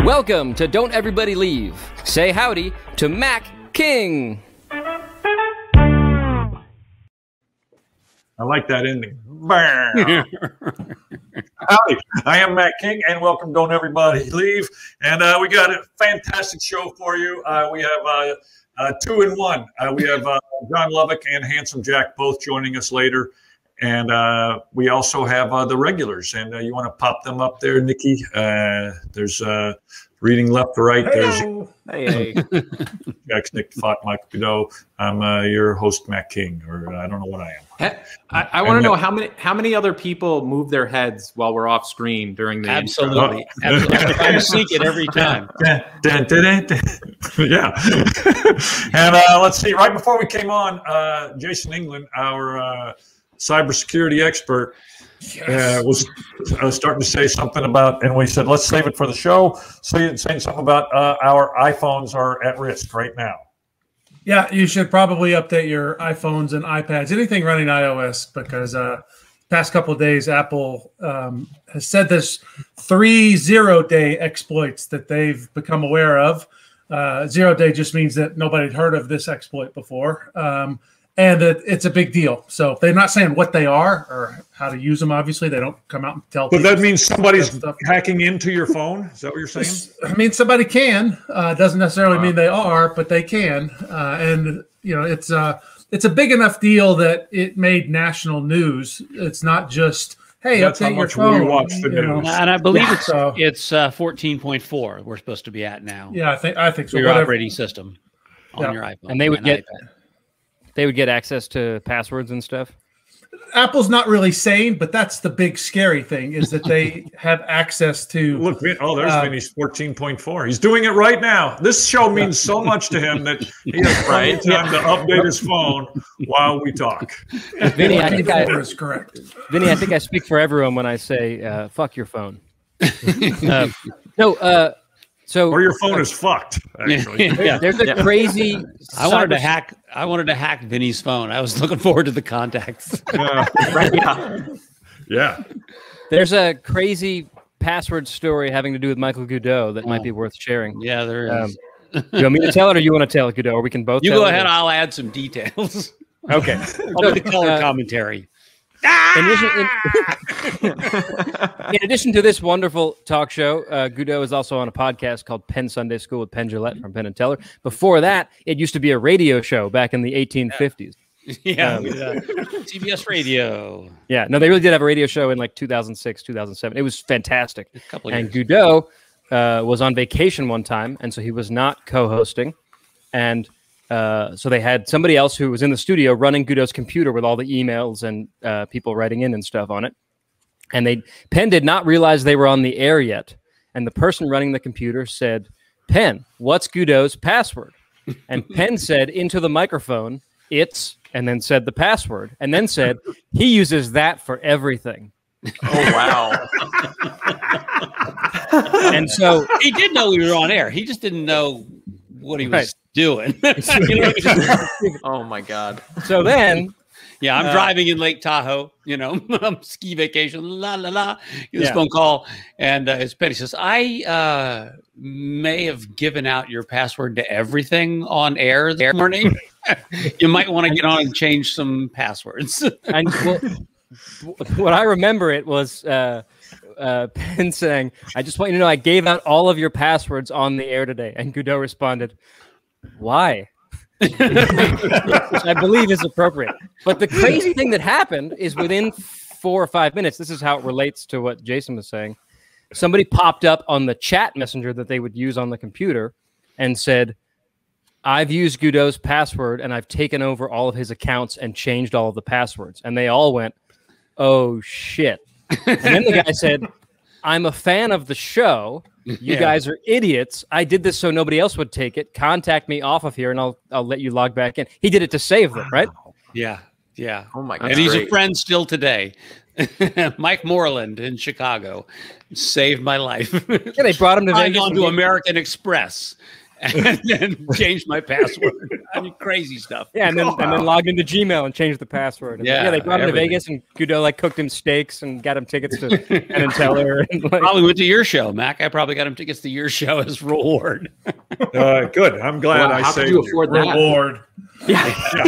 Welcome to Don't Everybody Leave. Say howdy to Mac King. I like that ending. Howdy, I am Mac King, and welcome. Don't Everybody Leave. And we got a fantastic show for you. We have 2 in 1. We have John Lovick and Handsome Jack both joining us later. And we also have the regulars. And you want to pop them up there, Nikki? There's reading left to right. Hello. There's Jax, Nick Diffatte, Michael Goudeau. I'm your host, Mac King, or I don't know what I am. I want to know how many other people move their heads while we're off screen during the Absolutely. I seek it every time. Yeah. And let's see. Right before we came on, Jason England, our cybersecurity expert, was starting to say something about, and we said, let's save it for the show. Saying something about our iPhones are at risk right now. Yeah, you should probably update your iPhones and iPads, anything running iOS, because past couple of days, Apple has said there's 3 0-day exploits that they've become aware of. 0-day just means that nobody had heard of this exploit before. And it's a big deal. So they're not saying what they are or how to use them. Obviously, they don't come out and tell. But that means somebody's hacking into your phone? Is that what you're saying? I mean, somebody can. Doesn't necessarily mean they are, but they can. And you know, it's a big enough deal that it made national news. It's not just, hey, that's update how much your phone. we watch the news. And I believe it's 14.4. We're supposed to be at now. Yeah, I think so. For your operating system on your iPhone, and they would get iPad. They would get access to passwords and stuff. Apple's not really saying, but that's the big scary thing, is that they have access to. Look, there's Vinny's 14.4. He's doing it right now. This show means so much to him that he has plenty of time to update his phone while we talk. Vinny, I think is correct. Vinny, I think I speak for everyone when I say, "Fuck your phone." Or your phone is fucked. Actually, there's a crazy. I wanted to hack Vinny's phone. I was looking forward to the contacts. Yeah. There's a crazy password story having to do with Michael Goudeau that might be worth sharing. Yeah, there is. You want me to tell it, or you want to tell it, Goudeau, or we can both? You tell go it, ahead. or... I'll add some details. Okay. I'll do the color commentary. In addition to this wonderful talk show, Goudeau is also on a podcast called Penn Sunday School with Penn Jillette from Penn and Teller. Before that, it used to be a radio show back in the 1850s. Yeah, CBS Radio. Yeah, no, they really did have a radio show in like 2006, 2007. It was fantastic. A couple of years. And Goudeau was on vacation one time, and so he was not co-hosting. And so they had somebody else who was in the studio running Goudeau's computer with all the emails and people writing in and stuff on it. And Penn did not realize they were on the air yet. And the person running the computer said, "Penn, what's Goudeau's password?" And Penn said into the microphone, "It's," and then said the password, and then said, "He uses that for everything." Oh, wow. And so he did know we were on air. He just didn't know what he was doing. Oh my God. So then, yeah, I'm driving in Lake Tahoe, I'm ski vacation, la la la. Get this phone call, and it's Penny says, "I may have given out your password to everything on air this morning. You might want to get on and change some passwords." And what I remember it was Penn saying, "I just want you to know I gave out all of your passwords on the air today." And Goudeau responded, "Why?" Which I believe is appropriate. But the crazy thing that happened is within 4 or 5 minutes, this is how it relates to what Jason was saying. Somebody popped up on the chat messenger that they would use on the computer and said, "I've used Goudeau's password and I've taken over all of his accounts and changed all of the passwords." And they all went, "Oh shit." And then the guy said, "I'm a fan of the show. You guys are idiots. I did this so nobody else would take it. Contact me off of here and I'll let you log back in." He did it to save them, right? Yeah. Oh my God. And he's a friend still today. Mike Moreland in Chicago saved my life. Yeah, they brought him to Vegas. On to American Express. and then changed my password. I mean, crazy stuff. Yeah, and then logged into Gmail and changed the password. And Yeah, they brought him to everything. Vegas, and Goudeau like cooked him steaks and got him tickets to Penn Teller. And, like, Probably went to your show, Mac. I probably got him tickets to your show as reward. Good. I'm glad Well, I how saved could you afford that? Reward. Yeah,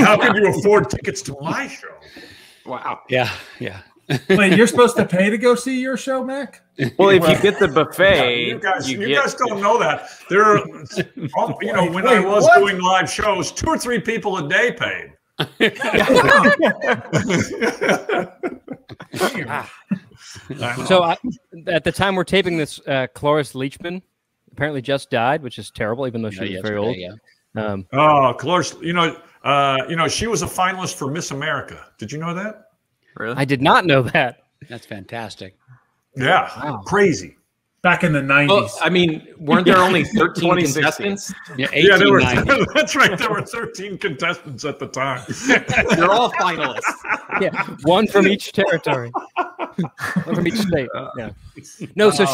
how could you afford tickets to my show? Wow. Yeah. Wait, you're supposed to pay to go see your show, Mac? Well, if you get the buffet, You guys don't know that. There are, when I was what? doing live shows, 2 or 3 people a day paid. so at the time we're taping this, Cloris Leachman apparently just died, which is terrible, even though she was very old. Yeah. Cloris, she was a finalist for Miss America. Did you know that? really? I did not know that. That's fantastic. Yeah, crazy. Back in the 90s. Well, I mean, weren't there only 13 2016. contestants? Yeah, Yeah, there were, 1890. that's right. There were 13 contestants at the time. They're all finalists. Yeah, one from each territory, one from each state. Yeah. No, so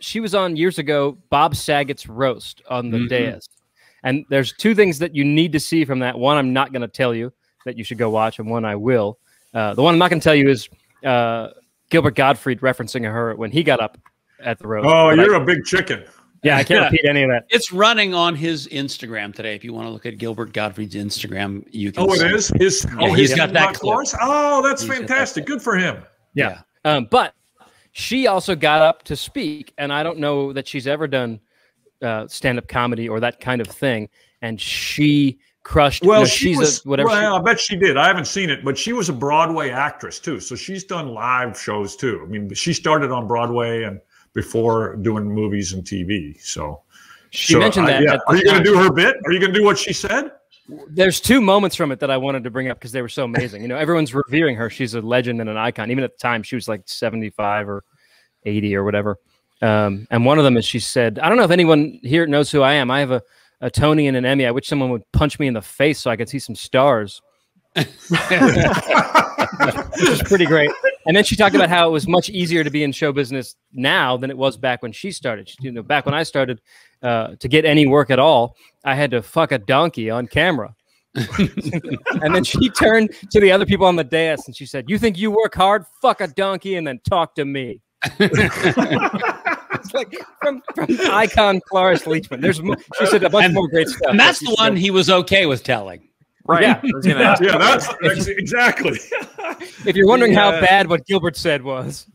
she was on years ago Bob Saget's roast on the dais, and there's 2 things that you need to see from that. One, I'm not going to tell you that you should go watch, and one I will. The one I'm not going to tell you is Gilbert Gottfried referencing her when he got up at the roast. Oh, But you're a big chicken. I can't repeat any of that. It's running on his Instagram today. If you want to look at Gilbert Gottfried's Instagram, you can. Oh, it see. is? He's got that clip. Cloris? Oh, that's He's got fantastic. Good for him. Yeah. But she also got up to speak, and I don't know that she's ever done stand-up comedy or that kind of thing. And she crushed. Well, she's whatever. I bet she did. I haven't seen it, but she was a Broadway actress too, so she's done live shows too. I mean, she started on Broadway and before doing movies and TV. So she mentioned that. Yeah. Are you going to do her bit? Are you going to do what she said? There's 2 moments from it that I wanted to bring up because they were so amazing. Everyone's revering her. She's a legend and an icon. Even at the time, she was like 75 or 80 or whatever. And one of them is she said, I don't know if anyone here knows who I am. I have a Tony and an Emmy. I wish someone would punch me in the face so I could see some stars. Which is pretty great. And then she talked about how it was much easier to be in show business now than it was back when she started. Back when I started, to get any work at all, I had to fuck a donkey on camera. And then she turned to the other people on the dais and she said, "You think you work hard? Fuck a donkey and then talk to me." It's like from icon Cloris Leachman. She said a bunch more great stuff. And that's the one he was okay with telling. Right. Yeah. I was gonna ask Yeah, you that's that. exactly. If you're wondering how bad what Gilbert said was.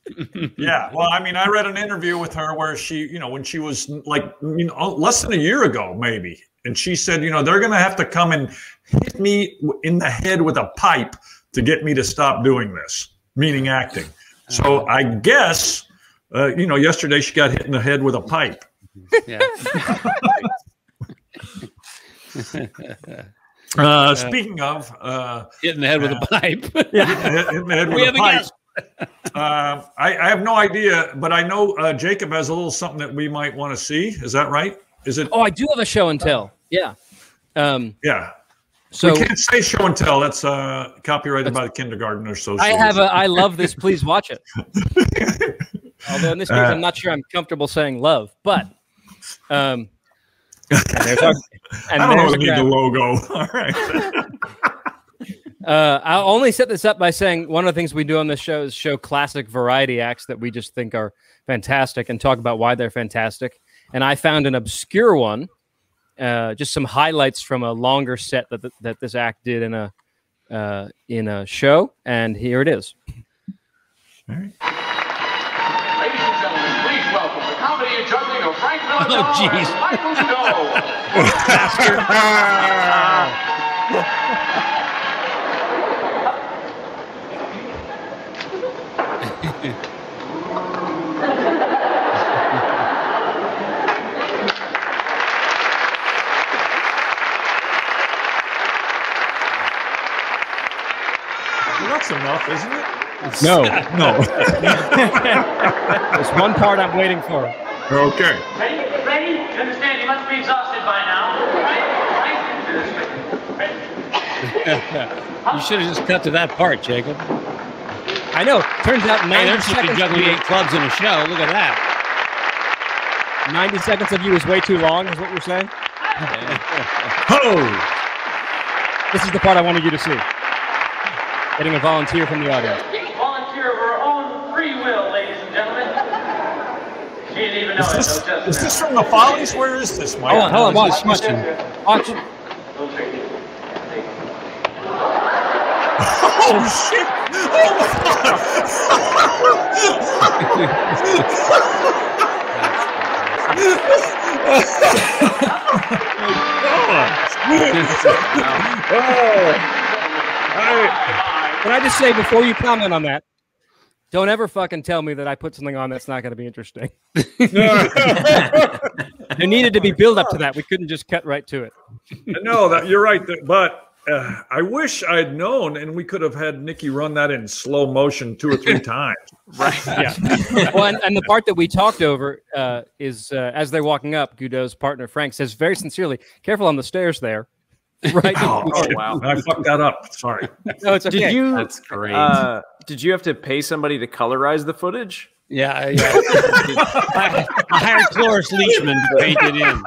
Yeah, well, I mean, I read an interview with her where she, when she was like, less than a year ago, maybe. And she said, they're going to have to come and hit me in the head with a pipe to get me to stop doing this, meaning acting. So I guess, yesterday she got hit in the head with a pipe. Yeah. Speaking of Hit in the head with a pipe. hit in the head with We a have a pipe. guest. I have no idea, but I know Jacob has a little something that we might want to see. Is that right? Is it? Oh, I do have a show and tell. Yeah. Yeah. So we can't say show and tell. That's copyrighted by the Kindergarten Association. I have I love this. Please watch it. Although in this case, I'm not sure I'm comfortable saying love, but and there's our, and I don't there's really need grab. the logo. All right. I'll only set this up by saying one of the things we do on this show is show classic variety acts that we just think are fantastic and talk about why they're fantastic. And I found an obscure one, just some highlights from a longer set that this act did in a show, and here it is. All right. Ladies and gentlemen, please welcome the comedy and juggling of Frank Milano jeez. and Michael Goudeau. Well, that's enough, isn't it? No, No. there's one part I'm waiting for. Okay. Ready? Ready? You understand? You must be exhausted by now. Right? You should have just cut to that part, Jacob. I know. Turns out Hey, 90 there's somebody seconds. juggling 8 clubs in a show. Look at that. 90 seconds of you is way too long, is what you're saying? Oh! This is the part I wanted you to see. Getting a volunteer from the audience. Volunteer of her own free will, ladies and gentlemen. She didn't even know it. Is this from the Follies? Where is this, Mike? Hold on, watch. Watch. Oh, shit! Oh, Can I just say before you comment on that, don't ever fucking tell me that I put something on that's not going to be interesting. There needed to be build up to that. We couldn't just cut right to it. No, that you're right. But I wish I'd known, and we could have had Nikki run that in slow motion 2 or 3 times. Right. Yeah. Well, and the part that we talked over is as they're walking up, Goudeau's partner Frank says very sincerely, "Careful on the stairs there." Right. Oh, wow. I fucked that up. Sorry. No, it's okay. Did you? That's great. Did you have to pay somebody to colorize the footage? Yeah, yeah. I hired Cloris Leachman to paint it in.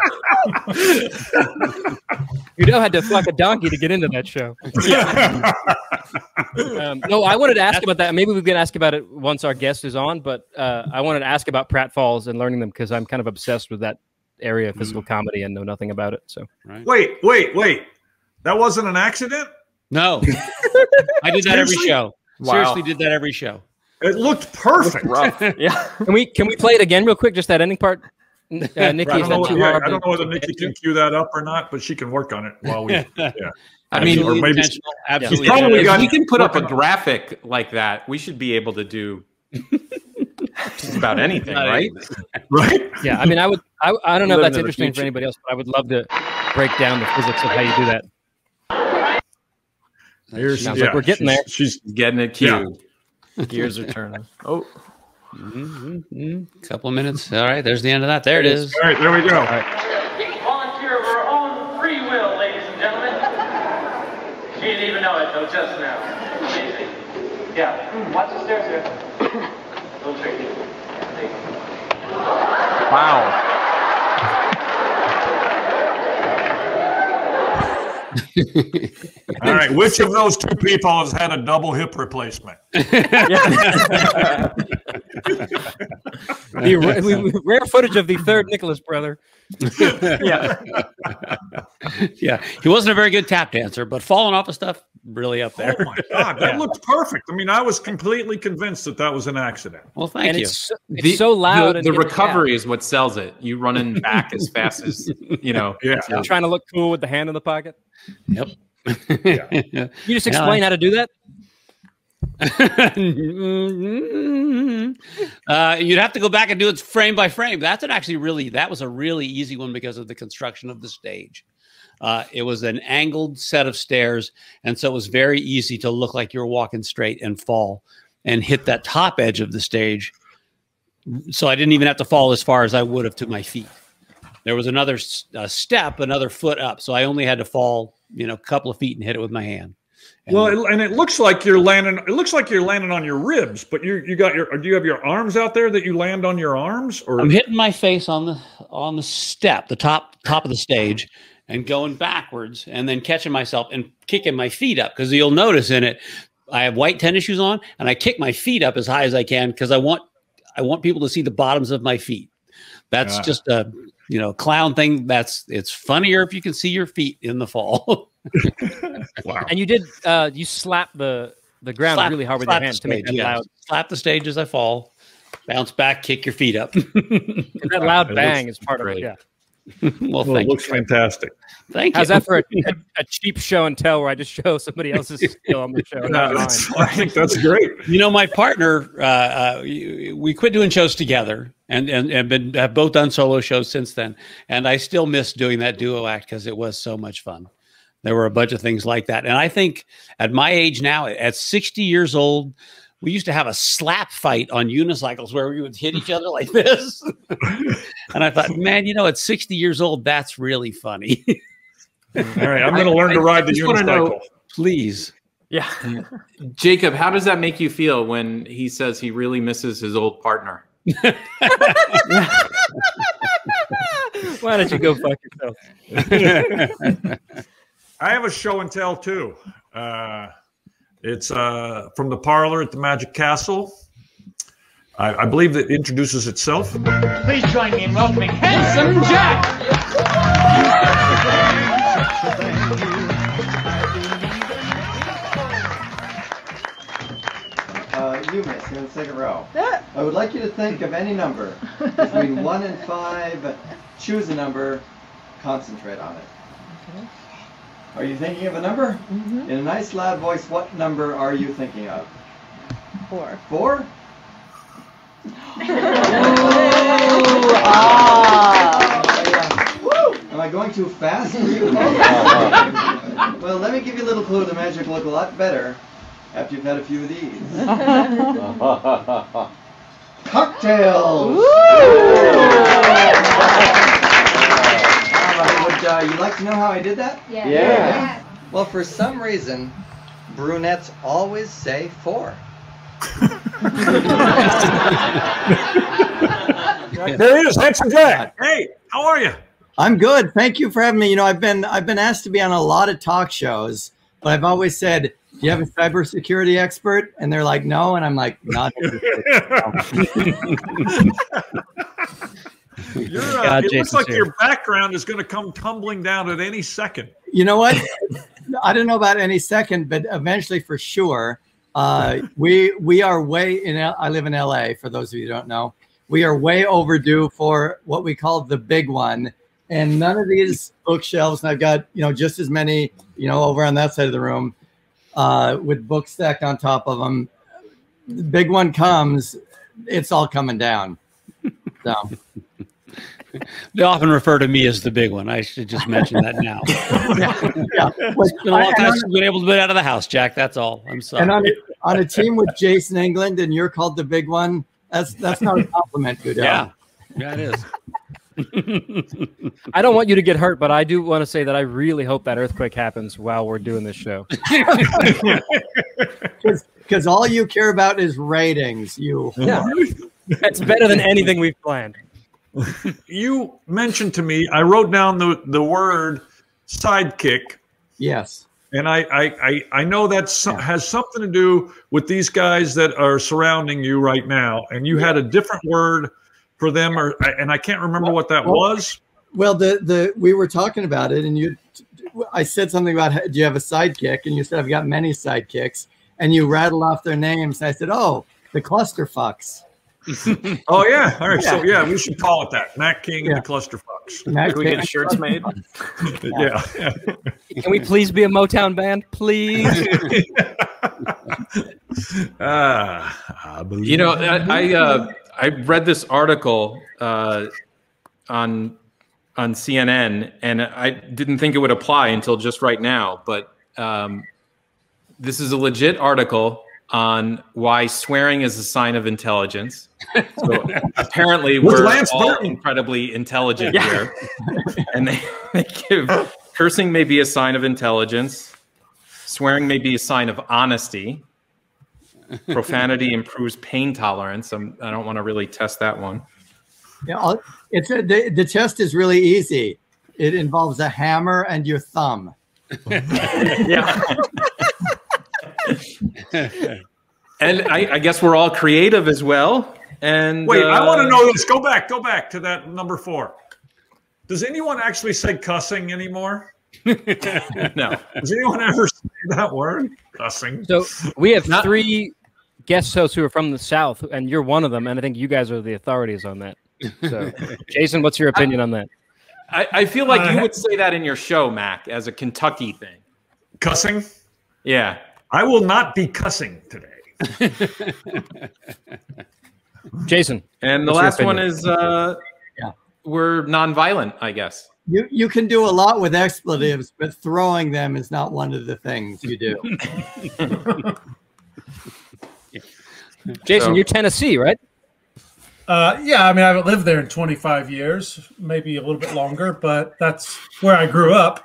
Goudeau had to fuck a donkey to get into that show. No, I wanted to ask about that. Maybe we can ask about it once our guest is on, but I wanted to ask about pratfalls and learning them because I'm kind of obsessed with that area of physical comedy and know nothing about it. So Right. Wait. That wasn't an accident? No, I did that every show. Wow. Seriously, did that every show. It looked perfect. Rough. Yeah. can we play it again real quick? Just that ending part. Nikki, I is don't that know, too I hard? don't know whether Nikki can cue that up or not, but she can work on it while we. Yeah. I mean, or maybe Absolutely. Probably if got- we can put up a graphic like that, we should be able to do just about anything, right? right. Yeah, I mean, I don't know if Living that's in the interesting for future. anybody else, but I would love to break down the physics of how you do that. Sounds like we're getting there. She's Getting it cued. Gears are turning. Oh, Couple of minutes. All right, there's the end of that. There it is. all right. There we go. Volunteer of her own free will, ladies and gentlemen. She didn't even know it till just now. Amazing. Yeah. Watch the stairs here. Little tricky. wow. All right. Which of those 2 people has had a double hip replacement? The rare footage of the third Nicholas brother. Yeah. Yeah, he wasn't a very good tap dancer, but falling off of stuff, really up there. Oh my God, that looked perfect. I mean, I was completely convinced that was an accident. Well, thank And you. it's so loud. The and recovery is what sells it. You running back as fast as Yeah. I'm trying to look cool with the hand in the pocket. Yep. You just explain how to do that. You'd have to go back and do it frame by frame. That was a really easy one because of the construction of the stage. It was an angled set of stairs, and so it was very easy to look like you were walking straight and fall and hit that top edge of the stage. So I didn't even have to fall as far as I would have to my feet. There was another step, another foot up, so I only had to fall, a couple of feet and hit it with my hand. And Well, and it looks like you're landing. It looks like you're landing on your ribs, but you got your. Do you have your arms out there that you land on your arms? Or I'm hitting my face on the step, the top of the stage, and going backwards, and then catching myself and kicking my feet up, because you'll notice in it, I have white tennis shoes on, and I kick my feet up as high as I can because I want people to see the bottoms of my feet. That's just a clown thing. It's funnier if you can see your feet in the fall. wow. And you did you slap the ground really hard with your hands to make that loud. Slap the stage as I fall, bounce back, kick your feet up. That loud bang is part of it. great. Yeah. Well, Well, it thank looks you. fantastic. Thank How's you. that for a cheap show and tell where I just show somebody else's skill on the show? Not mine. I think that's great. My partner, we quit doing shows together and have both done solo shows since then. And I still miss doing that duo act because it was so much fun. There were a bunch of things like that. And I think at my age now, at 60 years old, we used to have a slap fight on unicycles where we would hit each other like this. And I thought, man, at 60 years old, that's really funny. All right, I'm going to learn to ride the just wanna know- unicycle. Please. Yeah. Jacob, how does that make you feel when he says he really misses his old partner? Why don't you go fuck yourself? I have a show and tell too. It's from the parlor at the Magic Castle. I believe it introduces itself. Please join me in welcoming Handsome Jack. You, miss, you're in the second row. I would like you to think of any number between 1 and 5. Choose a number. Concentrate on it. Okay. Are you thinking of a number? In a nice loud voice, what number are you thinking of? 4. 4? Am I going too fast for you? Well, let me give you a little clue. The magic will look a lot better after you've had a few of these. Cocktails! Would you like to know how I did that? Yeah. Well, for some reason, brunettes always say 4. There he is, Handsome Jack. Hey, how are you? I'm good. Thank you for having me. You know, I've been asked to be on a lot of talk shows, but I've always said, do you have a cybersecurity expert? And they're like, no. And I'm like, not. It looks like your background is going to come tumbling down at any second. You know what? I don't know about any second, but eventually for sure. We are way I live in LA, for those of you who don't know. We are way overdue for what we call the big one. And none of these bookshelves, and I've got, just as many, over on that side of the room, with books stacked on top of them. The big one comes, it's all coming down. So. They often refer to me as the big one. I should just mention that now. Yeah. It's been a long time since we've been able to get out of the house, Jack. That's all. I'm sorry. And on a team with Jason England, and you're called the big one, that's not a compliment, Goudeau. Yeah, it is. I don't want you to get hurt, but I do want to say that I really hope that earthquake happens while we're doing this show. Because all you care about is ratings. That's better than anything we've planned. You mentioned to me, I wrote down the word sidekick. Yes. And I know that has something to do with these guys that are surrounding you right now. And you had a different word for them, and I can't remember what that was. Well, we were talking about it, and I said something about, do you have a sidekick? And you said, I've got many sidekicks. And you rattled off their names. And I said, oh, the clusterfucks. Oh, yeah. All right. Yeah. So, yeah, we should call it that. Matt King and the clusterfucks. Can we get shirts made? Yeah. Can we please be a Motown band, please? I read this article on CNN, and I didn't think it would apply until just right now. But this is a legit article on why swearing is a sign of intelligence. So apparently we're all incredibly intelligent here. And they give cursing may be a sign of intelligence. Swearing may be a sign of honesty. Profanity improves pain tolerance. I don't want to really test that one. Yeah, the test is really easy. It involves a hammer and your thumb. Yeah. And I guess we're all creative as well. And wait, I want to know this. Go back to that number 4. Does anyone actually say cussing anymore? No. Does anyone ever say that word? Cussing. So we have 3 guest hosts who are from the South, and you're one of them, and I think you guys are the authorities on that. So, Jason, what's your opinion on that? I feel like you would say that in your show, Mac, as a Kentucky thing. Cussing? Yeah. I will not be cussing today. Jason. And the last one is we're nonviolent, I guess. You can do a lot with expletives, but throwing them is not one of the things you do. Jason, you're Tennessee, right? Yeah, I mean, I haven't lived there in 25 years, maybe a little bit longer, but that's where I grew up.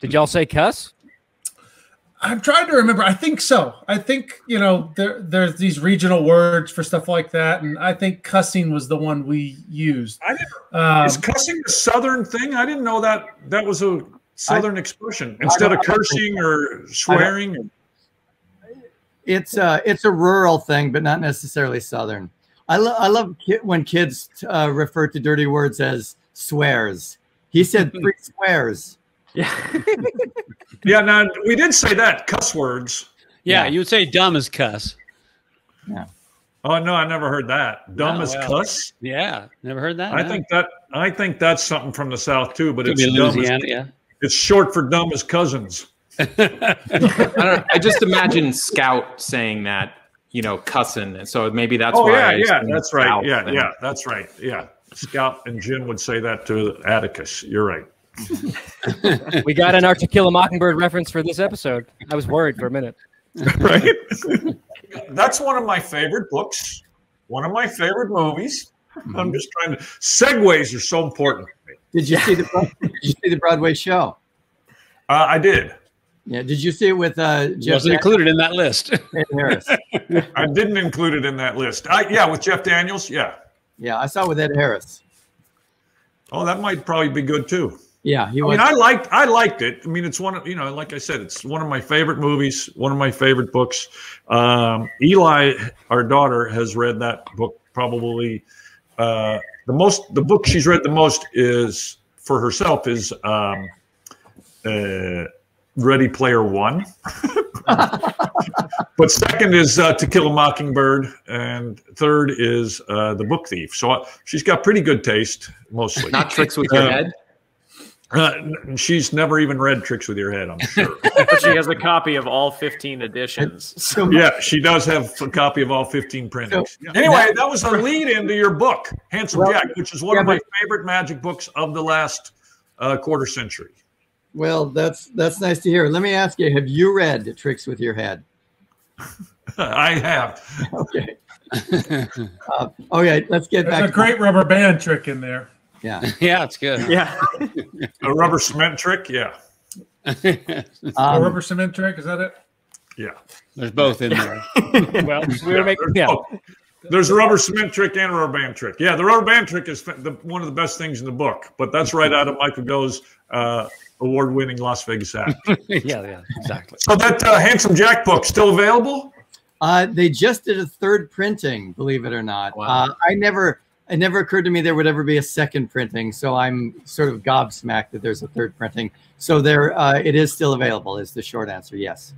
Did y'all say cuss? I'm trying to remember. I think so. I think, you know, there's these regional words for stuff like that, and I think cussing was the one we used. Is cussing a Southern thing? I didn't know that was a Southern expression instead of cursing or swearing. It's a rural thing, but not necessarily Southern. I love when kids refer to dirty words as swears. He said 3 swears. Yeah. Yeah, now we did say that, cuss words. Yeah, you would say dumb as cuss. Yeah. Oh no, I never heard that. Dumb as cuss. Yeah, never heard that. I think that's something from the South too, but Could it's be dumb Louisiana. as, Yeah. it's short for dumb as cousins. I just imagine Scout saying that, you know, cussing. And so maybe that's why. Yeah, that's right. Scout Yeah, thing. yeah, that's right. Yeah. Scout and Jim would say that to Atticus. You're right. We got an To Kill a Mockingbird reference for this episode. I was worried for a minute. Right? That's one of my favorite books. One of my favorite movies. I'm just trying to. Segues are so important to me. Did you see the Broadway show? I did. Yeah. Did you see it with Jeff? Wasn't included in that list. Harris. I didn't include it in that list. With Jeff Daniels. Yeah. Yeah, I saw it with Ed Harris. Oh, that might probably be good too. Yeah, he was. I mean, I liked it. I mean, it's one of, you know, like I said, it's one of my favorite movies, one of my favorite books. Eli, our daughter, has read that book probably the most. The book she's read the most is for herself is Ready Player One. But second is To Kill a Mockingbird, and third is The Book Thief. So she's got pretty good taste, mostly. Not Tricks with Your Head. She's never even read Tricks with Your Head, I'm sure. But she has a copy of all 15 editions. Yeah, she does have a copy of all 15 printings. Anyway, that was a lead into your book, Handsome Jack, which is one of my favorite magic books of the last quarter century. Well, that's nice to hear. Let me ask you: have you read Tricks with Your Head? I have. Okay. Okay, let's get back. There's a great rubber band trick in there. Yeah. Yeah, it's good. Yeah. A rubber cement trick? Yeah. A rubber cement trick, is that it? Yeah. There's both in there. Well, we were making, There's a rubber cement trick and a rubber band trick. Yeah, the rubber band trick is one of the best things in the book, but that's right out of Michael Goudeau's award-winning Las Vegas act. Yeah, exactly. So that Handsome Jack book still available? They just did a 3rd printing, believe it or not. Wow. It never occurred to me there would ever be a 2nd printing, so I'm sort of gobsmacked that there's a 3rd printing. So there, it is still available. Is the short answer? Yes.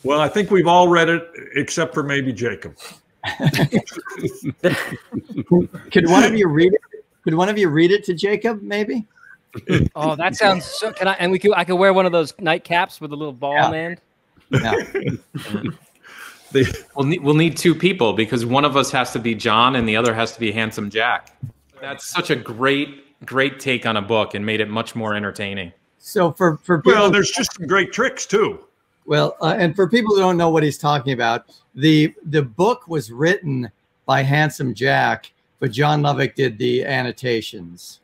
Well, I think we've all read it, except for maybe Jacob. Could one of you read it? Could one of you read it to Jacob, maybe? Oh, that sounds so. Can I? And I could wear one of those nightcaps with a little ball on the end. Yeah. We'll need 2 people because one of us has to be John and the other has to be Handsome Jack. That's such a great take on a book and made it much more entertaining. So for people, there's just some great tricks too. Well, and for people who don't know what he's talking about, the book was written by Handsome Jack, but John Lovick did the annotations.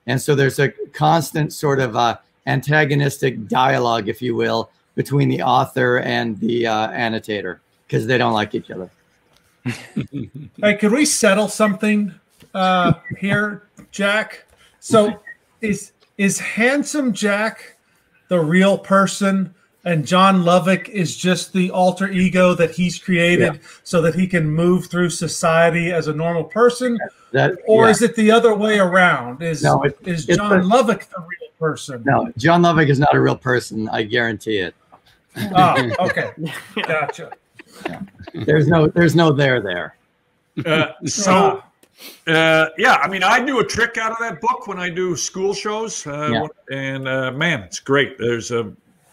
And so there's a constant sort of antagonistic dialogue, if you will, between the author and the annotator because they don't like each other. Hey, could we settle something here, Jack? So is Handsome Jack the real person and John Lovick is just the alter ego that he's created so that he can move through society as a normal person? Is it the other way around? Is John Lovick the real person? No, John Lovick is not a real person. I guarantee it. Oh, okay. Gotcha. Yeah. There's no there. I mean, I do a trick out of that book when I do school shows, and man, it's great. There's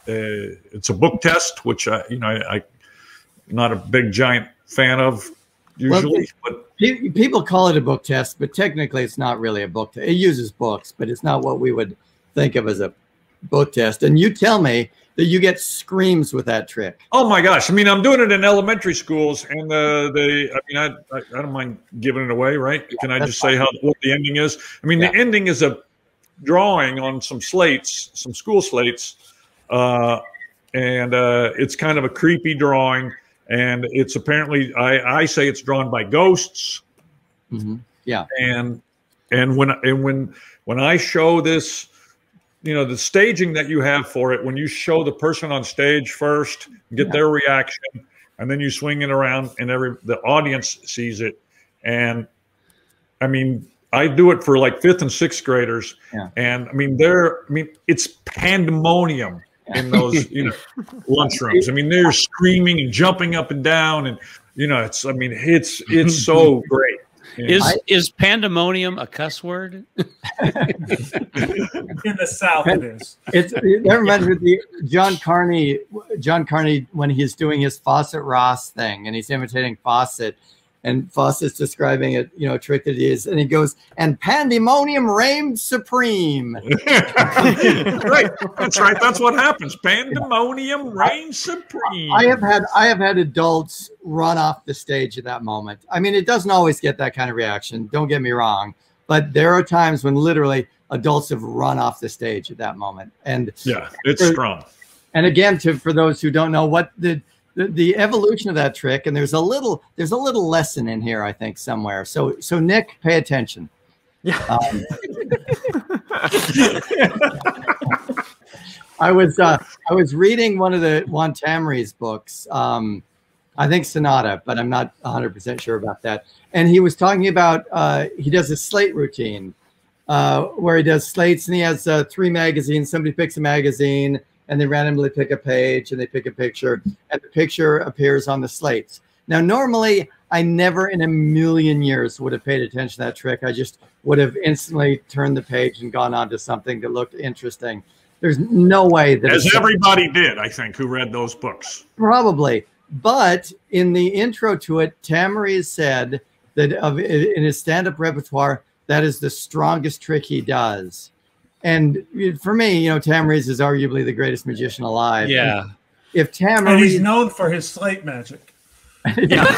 it's a book test, which I'm not a big giant fan of usually. But people call it a book test, but technically it's not really a book test. It uses books, but it's not what we would think of as a book test. And you tell me that you get screams with that trick. Oh my gosh! I mean, I'm doing it in elementary schools, and I don't mind giving it away, right? Can I just say what the ending is? I mean, the ending is a drawing on some slates, some school slates, and it's kind of a creepy drawing, and it's apparently I say it's drawn by ghosts. Mm-hmm. Yeah, and when I show this, you know, the staging that you have for it, when you show the person on stage first, get their reaction, and then you swing it around, and the audience sees it, and I mean, I do it for like 5th and 6th graders, and I mean, it's pandemonium in those, you know, lunchrooms. I mean, they're screaming and jumping up and down, and you know, it's so great. Is pandemonium a cuss word? In the South, it is. That reminds me of the John Carney. John Carney, when he's doing his Fawcett Ross thing, and he's imitating Fawcett, and Fawcett's describing it, you know, a trick that he is, and he goes, "And pandemonium reigns supreme." Right, that's right. That's what happens. Pandemonium reigns supreme. I have had adults run off the stage at that moment. I mean, it doesn't always get that kind of reaction. Don't get me wrong, but there are times when literally adults have run off the stage at that moment. And yeah, it's strong. And again, for those who don't know what the evolution of that trick, and there's a little lesson in here, I think, somewhere. So Nick, pay attention. Yeah. I was reading one of the Juan Tamari's books, I think Sonata, but I'm not 100% sure about that. And he was talking about he does a slate routine where he does slates, and he has 3 magazines. Somebody picks a magazine, and they randomly pick a page, and they pick a picture, and the picture appears on the slates. Now, normally, I never in a million years would have paid attention to that trick. I just would have instantly turned the page and gone on to something that looked interesting. There's no way that— As everybody did, I think, who read those books. Probably. But in the intro to it, Tamari said that in his stand-up repertoire, that is the strongest trick he does. And for me, you know, Tamariz is arguably the greatest magician alive. Yeah. And if Tamariz— And he's known for his slate magic. Yeah.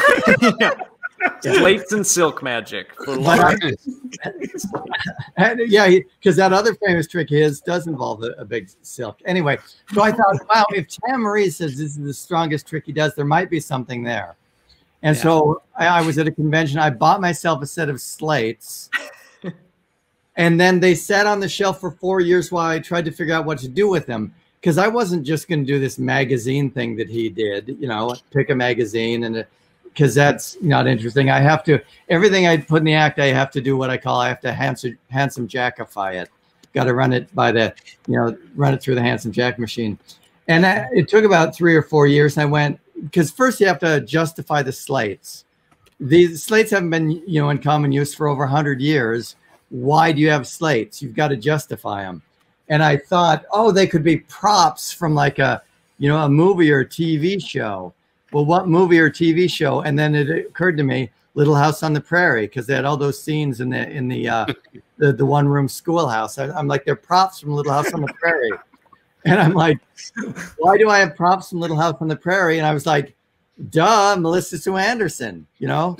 Slates and silk magic. Yeah, because that other famous trick of his does involve a big silk. Anyway, so I thought, wow, if Tamariz says this is the strongest trick he does, there might be something there. And so I was at a convention. I bought myself a set of slates. And then they sat on the shelf for 4 years while I tried to figure out what to do with them. Because I wasn't just going to do this magazine thing that he did, you know, pick a magazine, and because that's not interesting. I have to, everything I put in the act, I have to do what I have to handsome jackify it. Got to run it by run it through the handsome jack machine. And it took about 3 or 4 years. And I went, because first you have to justify the slates. These slates haven't been, you know, in common use for over 100 years. Why do you have slates? You've got to justify them. And I thought, oh, they could be props from like a movie or a TV show. Well, what movie or TV show? And then it occurred to me, Little House on the Prairie, because they had all those scenes in the one-room schoolhouse. I'm like, they're props from Little House on the Prairie. And I'm like, why do I have props from Little House on the Prairie? And I was like, duh, Melissa Sue Anderson, you know.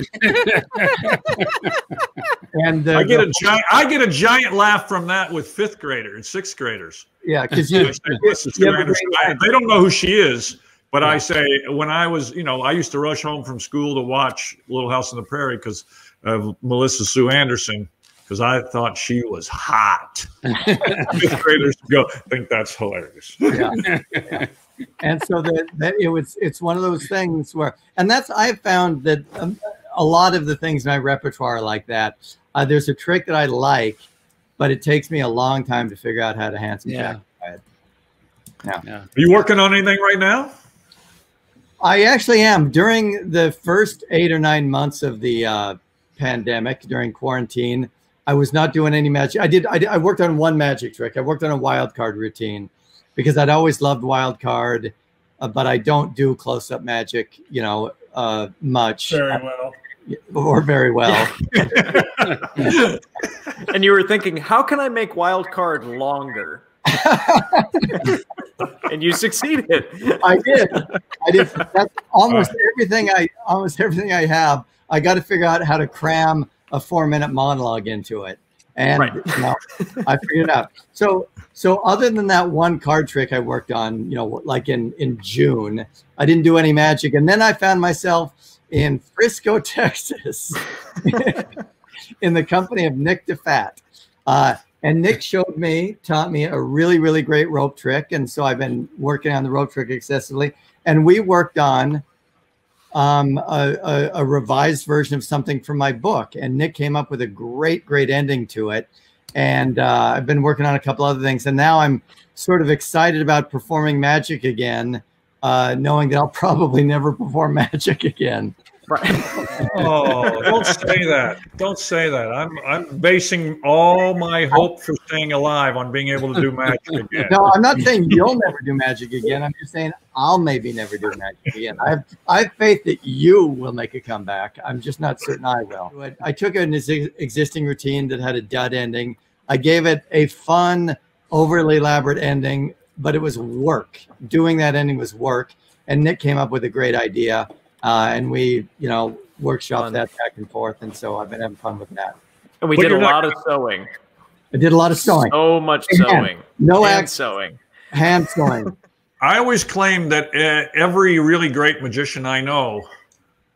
And I get a giant laugh from that with 5th graders and 6th graders. Yeah, because they don't know who she is, but I say, when I was, you know, I used to rush home from school to watch Little House on the Prairie because of Melissa Sue Anderson, because I thought she was hot. 5th graders think that's hilarious. Yeah. And so it's one of those things where, and that's, I've found that a lot of the things in my repertoire are like that. There's a trick that I like, but it takes me a long time to figure out how to handsome jack it. Yeah. Are you working on anything right now? I actually am. During the first 8 or 9 months of the pandemic, during quarantine, I was not doing any magic. I worked on one magic trick. I worked on a wild card routine, because I'd always loved wild card, but I don't do close-up magic, you know, much. Very well. Or very well. And you were thinking, how can I make wild card longer? And you succeeded. I did. That's almost everything I have. I got to figure out how to cram a 4-minute monologue into it. And Right. you know, I figured it out. So other than that one card trick I worked on, you know, like in June, I didn't do any magic. And then I found myself in Frisco, Texas, in the company of Nick Diffatte. And Nick taught me a really, really great rope trick. And so I've been working on the rope trick excessively. And we worked on a revised version of something from my book. And Nick came up with a great, great ending to it. And I've been working on a couple other things. And now I'm sort of excited about performing magic again, knowing that I'll probably never perform magic again. Right. Oh, don't say that. Don't say that. I'm basing all my hope for staying alive on being able to do magic again. No, I'm not saying you'll never do magic again. I'm just saying I'll maybe never do magic again. I have faith that you will make a comeback. I'm just not certain I will. I took an existing routine that had a dud ending. I gave it a fun, overly elaborate ending, but it was work. Doing that ending was work. And Nick came up with a great idea. And we, you know, workshopped that back and forth. And so I've been having fun with that. And we did a lot of sewing. I did a lot of sewing. So much sewing. No hand axe sewing. Hand sewing. I always claim that every really great magician I know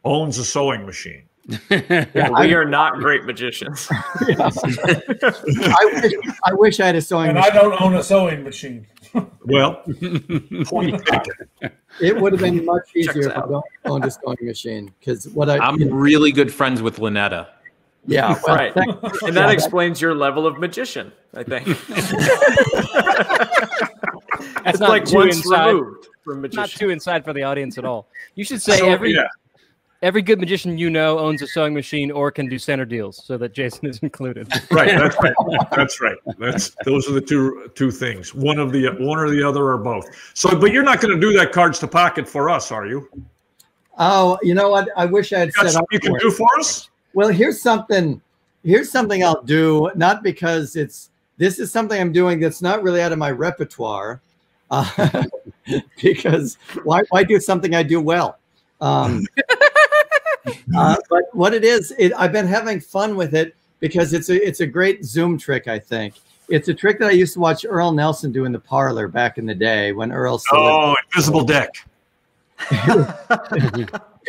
owns a sewing machine. Yeah, we are not great magicians. I wish I had a sewing And machine. I don't own a sewing machine. Well, point taken. It would have been much easier Checks if I out. don't own a sewing machine. Because what I'm really good friends with Lynetta. yeah, well, Right. And that explains your level of magician, I think. That's It's not like too once inside. removed from Not magician. too inside for the audience at all. You should say So, every good magician you know owns a sewing machine or can do center deals, so that Jason is included. Right, that's right. That's right. Those are the two things. One or the other or both. So, but you're not going to do that cards to pocket for us, are you? oh, you know what? I wish I had You got set up something you can for do it. for us? Well, here's something I'll do, not because this is something I'm doing that's not really out of my repertoire, because why do something I do well? But what it is, I've been having fun with it because it's a great Zoom trick, I think. It's a trick that I used to watch Earl Nelson do in the parlor back in the day when Earl still lived. Invisible deck.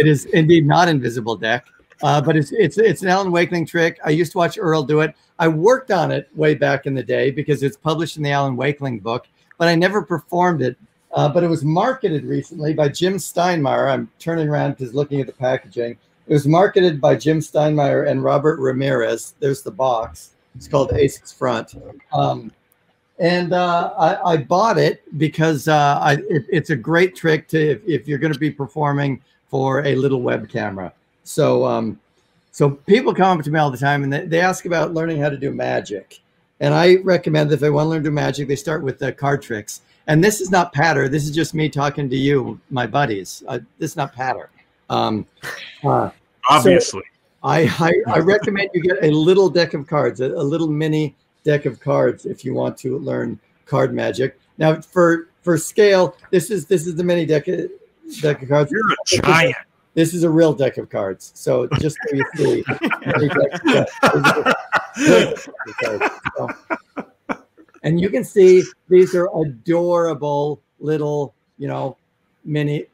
It is indeed not invisible deck, but it's an Alan Wakeling trick. I used to watch Earl do it. I worked on it way back in the day because it's published in the Alan Wakeling book, but I never performed it. But it was marketed recently by Jim Steinmeier. I'm turning around because looking at the packaging. It was marketed by Jim Steinmeier and Robert Ramirez. There's the box. It's called Aces Front. And I bought it because it's a great trick to if you're going to be performing for a little web camera. So people come up to me all the time and they ask about learning how to do magic. And I recommend that if they want to learn to do magic, they start with the card tricks. And this is not patter. This is just me talking to you, my buddies. This is not patter. Obviously. So I recommend you get a little deck of cards, a little mini deck of cards if you want to learn card magic. Now, for scale, this is the mini deck of cards. You're a giant. This is a real deck of cards. So just so you see. And you can see these are adorable little, mini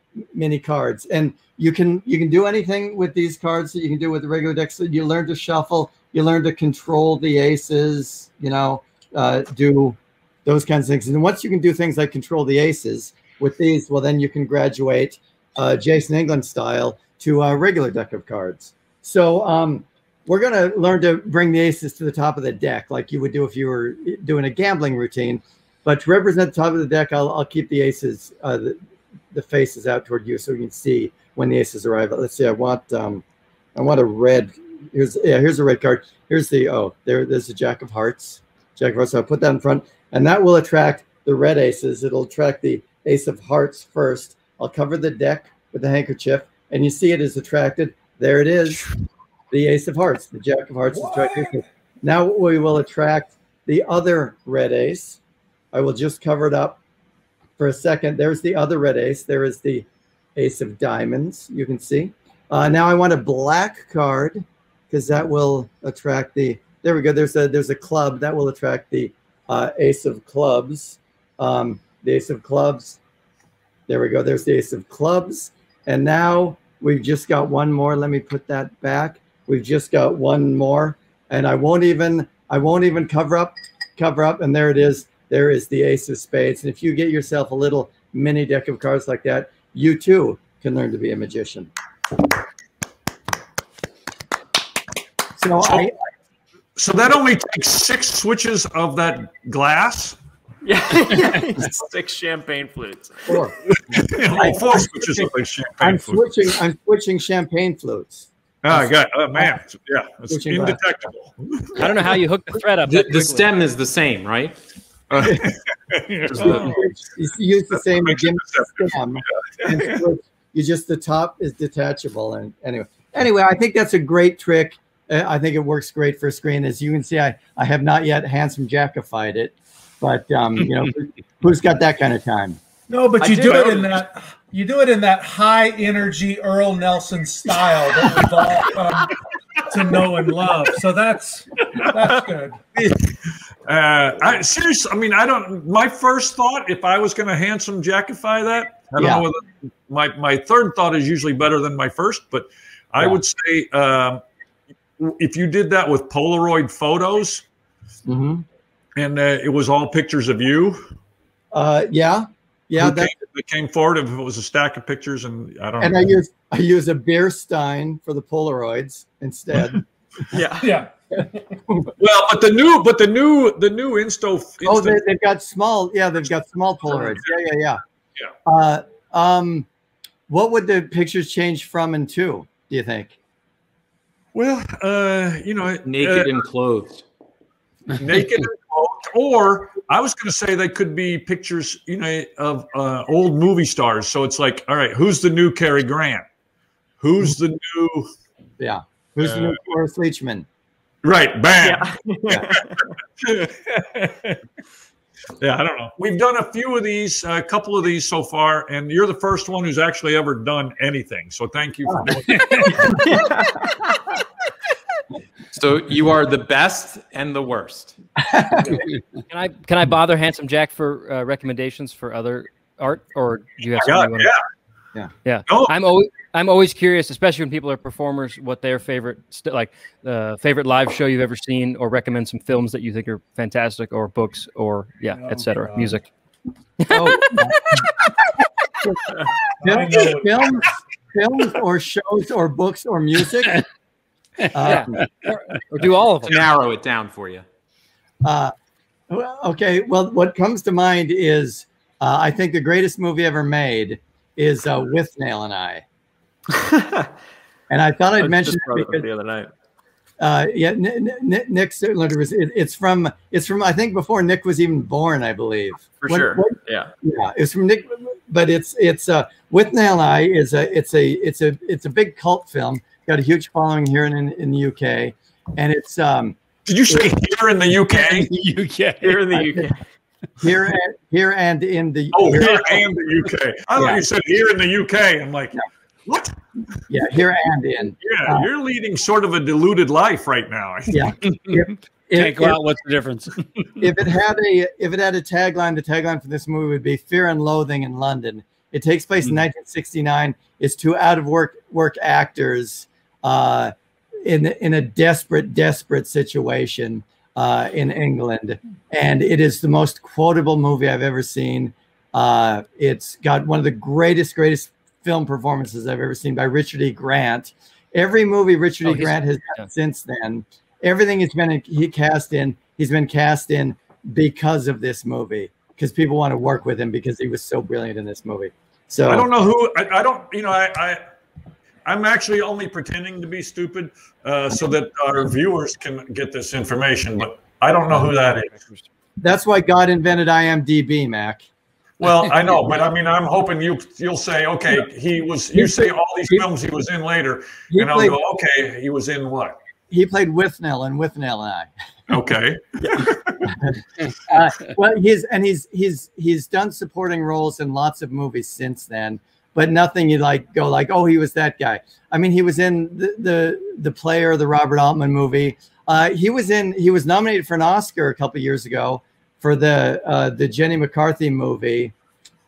cards. And you can do anything with these cards that you can do with the regular deck. So you learn to shuffle, you learn to control the aces, do those kinds of things. And once you can do things like control the aces with these, well, then you can graduate Jason England style to a regular deck of cards. So we're going to learn to bring the aces to the top of the deck like you would do if you were doing a gambling routine. But to represent the top of the deck, I'll keep the aces, the faces out toward you so you can see when the aces arrive. Let's see, I want a red. Here's a red card. Here's there's the Jack of Hearts. Jack of Hearts. So I'll put that in front, and that will attract the red aces. It'll attract the Ace of Hearts first. I'll cover the deck with the handkerchief, and you see it is attracted. There it is, the Ace of Hearts. The Jack of Hearts is attracted. Now we will attract the other red ace. I will just cover it up for a second. There's the other red ace. There is the Ace of Diamonds, you can see. Now I want a black card because that will attract the There we go. There's a club that will attract the ace of clubs. The ace of clubs. There we go. There's the ace of clubs. And now we've just got one more. Let me put that back. We've just got one more, and I won't even cover up. And there it is. There is the ace of spades. And if you get yourself a little mini deck of cards like that, you too can learn to be a magician. So that only takes 6 switches of that glass. Yeah, 6 champagne flutes. 4. 4 switches of those champagne flutes. I'm switching champagne flutes. Oh, I got man. Yeah, it's Switching indetectable. I don't know how you hook the thread up. The stem is the same, right? You use the same stem. And you just, the top is detachable. And anyway, I think that's a great trick. I think it works great for screen. As you can see, I have not yet handsome jackified it, but who's got that kind of time? No, but you do it in that high energy Earl Nelson style that we've all come to know and love. So that's good. Seriously, I mean, my first thought, if I was going to handsome jackify that, I don't know whether my third thought is usually better than my first, but I would say if you did that with Polaroid photos, and it was all pictures of you. That came forward if it was a stack of pictures, and I don't know. And I use a beer stein for the Polaroids instead. Yeah. Well, but the new Insto. Oh, they've got small. Yeah, they've got small Polaroids. Yeah. What would the pictures change from and to? Do you think? Well, naked and clothed. Naked and clothed, or I was going to say they could be pictures, of old movie stars. So it's like, all right, who's the new Cary Grant? Who's the new? Yeah. Who's the new Forrest Leachman? Right. Bam. Yeah, I don't know. We've done a few of these, a couple of these so far, and you're the first one who's actually ever done anything. So thank you for doing it. So you are the best and the worst. Can I bother Handsome Jack for recommendations for other art, or do you have something? Yeah. No. I'm always curious, especially when people are performers, what their favorite favorite live show you've ever seen, or recommend some films that you think are fantastic, or books, or etc. Music. Films or shows or books or music. Or do all of them. Narrow it down for you. Okay. Well, what comes to mind is I think the greatest movie ever made is With Nail and I. And I thought I'd mention it because the other night. Nick certainly was. It's from I think before Nick was even born, I believe. Yeah. It's from Nick, but it's With Nail and I it's a big cult film. Got a huge following here in the UK, and it's. Did you say here in the UK? Here in the UK. Here and in the. Oh, here and the UK. I thought you said here in the UK. I'm like, what? Yeah, here and in. Yeah, you're leading sort of a deluded life right now. Yeah. Can't go out. What's the difference? if it had a tagline, the tagline for this movie would be "Fear and Loathing in London." It takes place in 1969. It's 2 out of work actors in a desperate situation in England, and it is the most quotable movie I've ever seen. It's got one of the greatest film performances I've ever seen by Richard E. Grant. Every movie Richard E. Grant has done since then, everything he's been cast in because of this movie, because people want to work with him because he was so brilliant in this movie. So I don't know who I'm actually only pretending to be stupid so that our viewers can get this information, but I don't know who that is. That's why God invented IMDb, Mac. Well, I know, but I mean, I'm hoping you'll say, okay, you say all these films he was in later, and I'll go, okay, he was in what? He played Withnail and Withnail and I. Okay. Well, he's done supporting roles in lots of movies since then. but nothing you like go like, oh, he was that guy. I mean, he was in the Player, the Robert Altman movie. He was nominated for an Oscar a couple years ago for the Jenny McCarthy movie,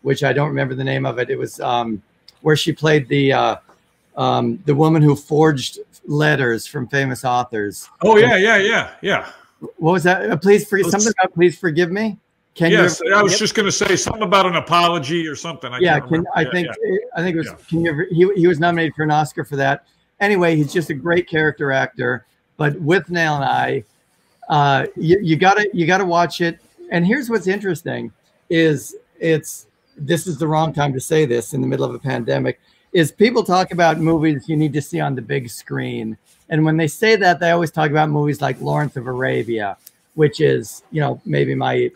which I don't remember the name of it. It was where she played the woman who forged letters from famous authors. Oh yeah. What was that? Something about please forgive me. Yes, I was just going to say something about an apology or something. I think it was. He was nominated for an Oscar for that. Anyway, he's just a great character actor. But with Nail and I, you gotta watch it. And here's what's interesting: this is the wrong time to say this in the middle of a pandemic. Is people talk about movies you need to see on the big screen, and when they say that, they always talk about movies like Lawrence of Arabia, which is, maybe my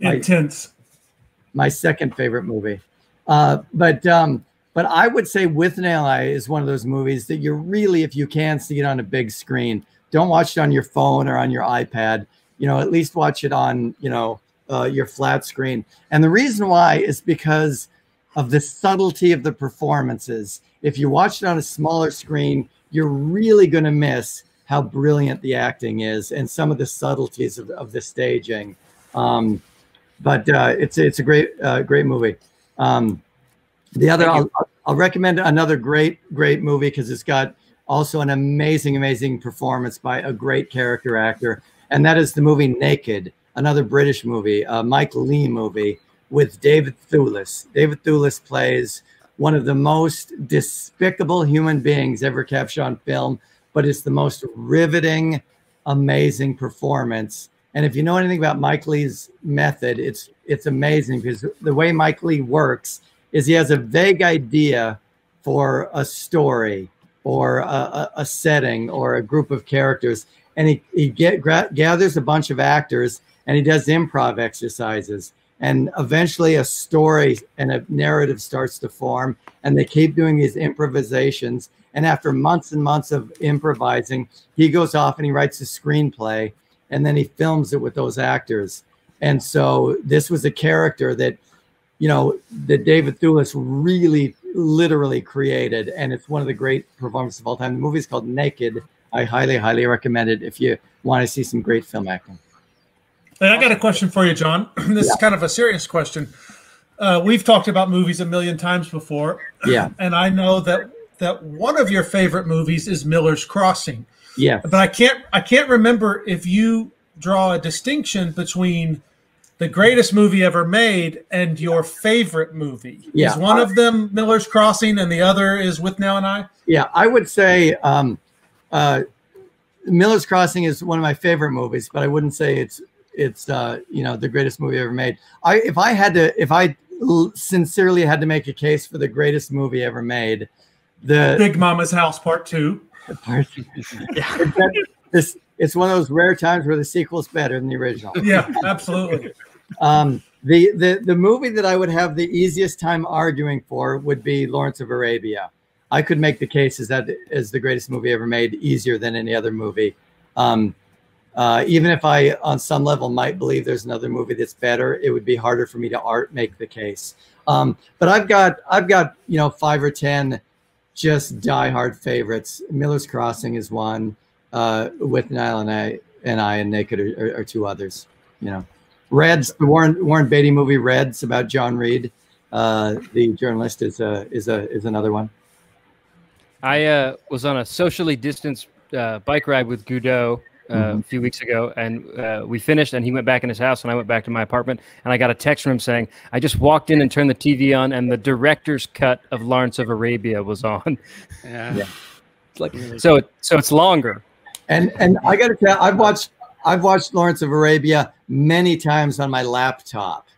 second favorite movie. But I would say With Nail Eye is one of those movies that you really, if you can, see it on a big screen. Don't watch it on your phone or on your iPad. At least watch it on, your flat screen. And the reason why is because of the subtlety of the performances. If you watch it on a smaller screen, you're really going to miss how brilliant the acting is and some of the subtleties of the staging. But it's a great movie. I'll recommend another great movie because it's got also an amazing performance by a great character actor, and that is the movie Naked, another British movie, a Mike Leigh movie with David Thewlis. David Thewlis plays one of the most despicable human beings ever captured on film, but it's the most riveting, amazing performance. And if you know anything about Mike Leigh's method, it's amazing because the way Mike Leigh works is he has a vague idea for a story or a setting or a group of characters, and he gathers a bunch of actors and he does improv exercises, and eventually a story and a narrative starts to form, and they keep doing these improvisations. And after months and months of improvising, he goes off and he writes a screenplay, and then he films it with those actors. And so this was a character that, that David Thewlis really literally created, and it's one of the great performances of all time. The movie is called Naked. I highly recommend it if you want to see some great film acting. And I got a question for you, John. This is kind of a serious question. We've talked about movies a million times before. Yeah. And I know that one of your favorite movies is Miller's Crossing. Yeah. But I can't remember if you draw a distinction between the greatest movie ever made and your favorite movie. Yeah. Is one of them Miller's Crossing and the other is With Nail and I? Yeah, I would say Miller's Crossing is one of my favorite movies, but I wouldn't say it's the greatest movie ever made. If I sincerely had to make a case for the greatest movie ever made, the Big Mama's House Part 2. It's one of those rare times where the sequel's better than the original. Yeah, absolutely. The movie that I would have the easiest time arguing for would be Lawrence of Arabia. I could make the case as the greatest movie ever made easier than any other movie. Even if I, on some level, might believe there's another movie that's better, it would be harder for me to make the case. But I've got 5 or 10 just diehard favorites. Miller's Crossing is one. With Nail and I and Naked are two others. Reds, the Warren Beatty movie Reds about John Reed, the journalist, is another one. I was on a socially distanced bike ride with Goudeau a few weeks ago, and we finished, and he went back in his house, and I went back to my apartment, and I got a text from him saying, I just walked in and turned the TV on, and the director's cut of Lawrence of Arabia was on. Yeah. It's like, so it's longer. And I got to tell you, I've watched Lawrence of Arabia many times on my laptop,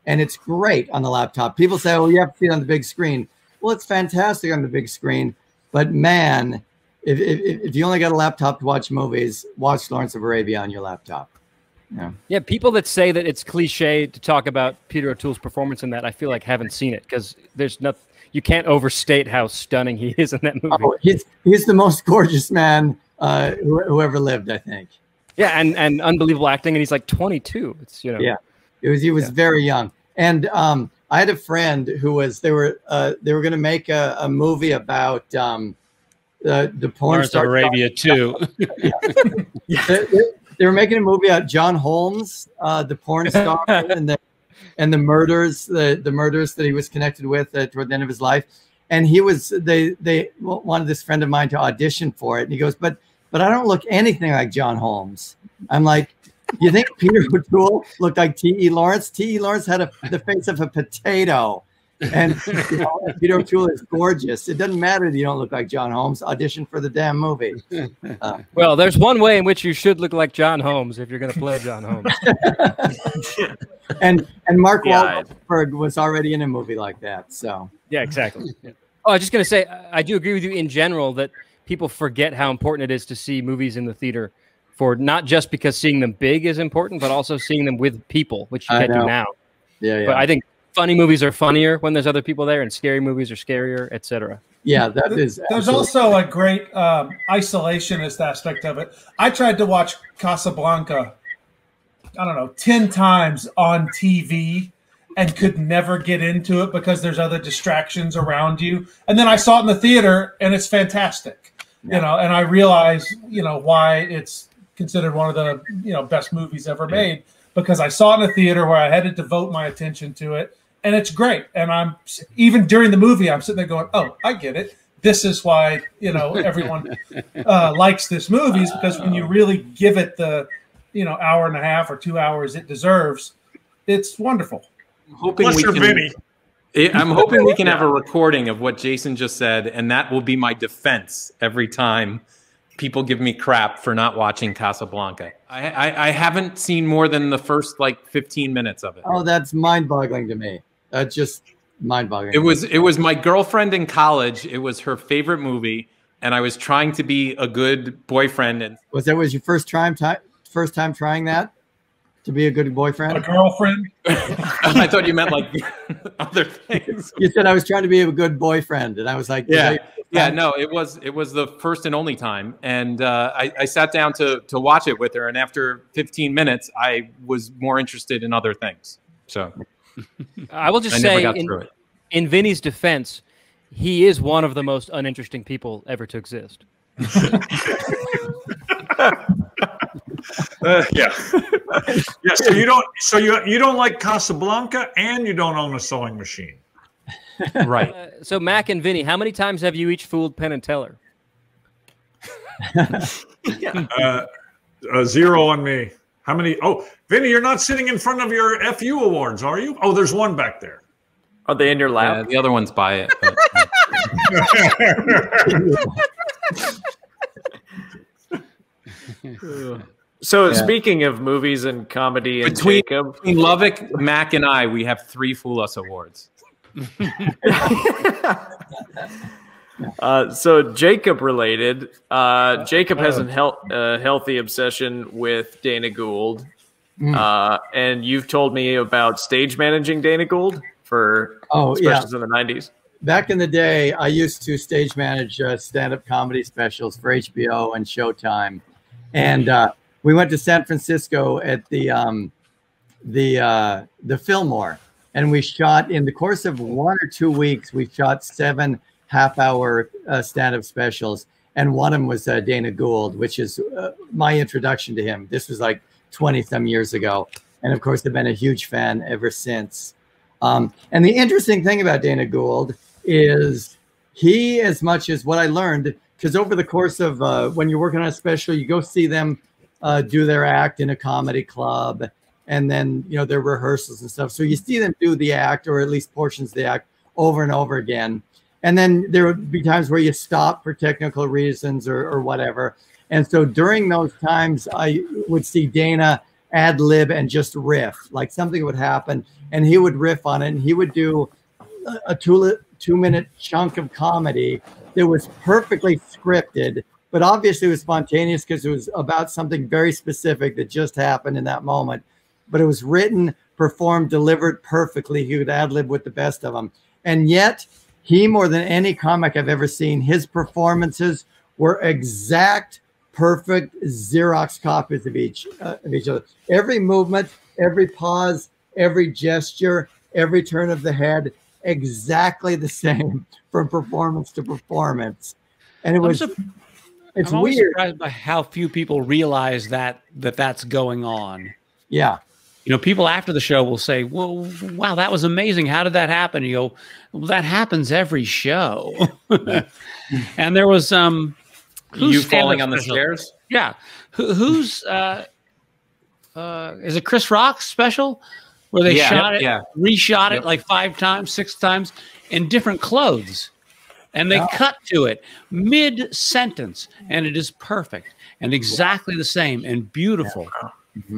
and it's great on the laptop. People say, "Oh, you have to see it on the big screen." Well, it's fantastic on the big screen, but man, if you only got a laptop to watch movies, watch Lawrence of Arabia on your laptop. Yeah, people that say that it's cliche to talk about Peter O'Toole's performance in that, I feel like haven't seen it because there's nothing. You can't overstate how stunning he is in that movie. Oh, he's the most gorgeous man who ever lived, I think. Yeah, and unbelievable acting, and he's like 22. It's yeah, he was very young. And I had a friend who was they were going to make a movie about the porn Lawrence star of Arabia too. They were making a movie about John Holmes, the porn star, and the murders, the murders that he was connected with toward the end of his life. And he was they wanted this friend of mine to audition for it, and he goes, but I don't look anything like John Holmes. I'm like, you think Peter O'Toole looked like T.E. Lawrence? T.E. Lawrence had the face of a potato. And Peter O'Toole is gorgeous. It doesn't matter that you don't look like John Holmes. Audition for the damn movie. Well, there's one way in which you should look like John Holmes if you're going to play John Holmes. and Mark Wahlberg was already in a movie like that. So yeah, exactly. Yeah. Oh, I was just going to say, I do agree with you in general that people forget how important it is to see movies in the theater, for not just because seeing them big is important, but also seeing them with people, which you can't do now. Yeah. But I think funny movies are funnier when there's other people there, and scary movies are scarier, etc. Yeah, that is. There's also a great isolationist aspect of it. I tried to watch Casablanca, I don't know, 10 times on TV and could never get into it because there's other distractions around you. And then I saw it in the theater, and it's fantastic. Yeah. And I realize, why it's considered one of the, best movies ever made, because I saw it in a theater where I had to devote my attention to it, and it's great. And I'm even during the movie, I'm sitting there going, "Oh, I get it. This is why everyone likes this movie, is because when you really give it the hour and a half or 2 hours it deserves, it's wonderful." I'm hoping we can have a recording of what Jason just said, and that will be my defense every time people give me crap for not watching Casablanca. I haven't seen more than the first 15 minutes of it. Oh, that's mind-boggling to me. That's just mind-boggling. It was my girlfriend in college. It was her favorite movie, and I was trying to be a good boyfriend. And was your first time trying that? To be a good boyfriend? A girlfriend? I thought you meant other things. You said I was trying to be a good boyfriend, and I was like, no, it was the first and only time. And I sat down to watch it with her, and after 15 minutes, I was more interested in other things. So I will just say, in Vinny's defense, he is one of the most uninteresting people ever to exist. Yeah. So you don't like Casablanca, and you don't own a sewing machine, right? So Mac and Vinny, how many times have you each fooled Penn and Teller? 0 on me. How many? Oh, Vinny, you're not sitting in front of your FU awards, are you? Oh, there's one back there. Are they in your lap? Yeah, the other one's by it. So speaking of movies and comedy, and between Jacob, Lovick, Mac, and I, we have 3 Fool Us awards. So Jacob related, Jacob has a healthy obsession with Dana Gould, and you've told me about stage managing Dana Gould for specials in the 90s. Back in the day, I used to stage manage stand-up comedy specials for HBO and Showtime, and we went to San Francisco at the Fillmore, and we shot in the course of 1 or 2 weeks. We shot 7 half-hour stand-up specials, and one of them was Dana Gould, which is my introduction to him. This was 20-some years ago, and of course, I've been a huge fan ever since. And the interesting thing about Dana Gould is he, as much as what I learned, because over the course of when you're working on a special, you go see them do their act in a comedy club, and then their rehearsals and stuff. So you see them do the act, or at least portions of the act, over and over again. And then there would be times where you stop for technical reasons or whatever. And so during those times, I would see Dana ad lib and just riff, like something would happen, and he would riff on it, and he would do a 2-minute chunk of comedy that was perfectly scripted, but obviously it was spontaneous because it was about something very specific that just happened in that moment. But it was written, performed, delivered perfectly. He would ad-lib with the best of them. And yet, he, more than any comic I've ever seen, his performances were exact, perfect Xerox copies of each other. Every movement, every pause, every gesture, every turn of the head exactly the same from performance to performance. And it was, it's I'm always weird. surprised by how few people realize that's going on. Yeah. You know, people after the show will say, well, wow, that was amazing. How did that happen? You go, well, that happes every show. And there was you falling on the stairs? Yeah. Who's is it Chris Rock's special where they reshot it like 5 times, 6 times in different clothes, and they cut to it mid-sentence, and it is perfect and exactly the same and beautiful.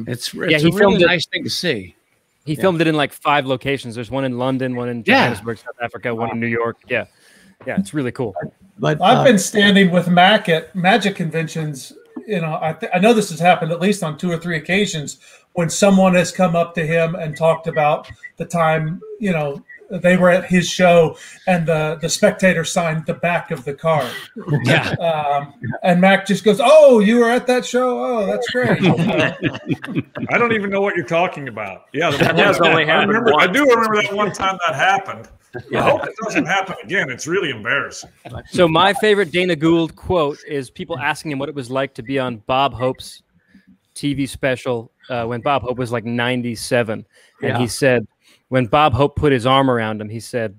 It's a really nice thing to see. He filmed it in like 5 locations. There's one in London, one in Johannesburg, South Africa, one in New York. Yeah, it's really cool. But I've been standing with Mac at magic conventions. You know, I know this has happened at least on 2 or 3 occasions when someone has come up to him and talked about the time, you know, they were at his show and the spectator signed the back of the card. And Mac just goes, "Oh, you were at that show? Oh, that's great." I don't even know what you're talking about. Yeah, that has only happened once. I do remember that one time that happened. I hope it doesn't happen again. It's really embarrassing. So my favorite Dana Gould quote is people asking him what it was like to be on Bob Hope's TV special when Bob Hope was like 97. And he said, when Bob Hope put his arm around him, he said,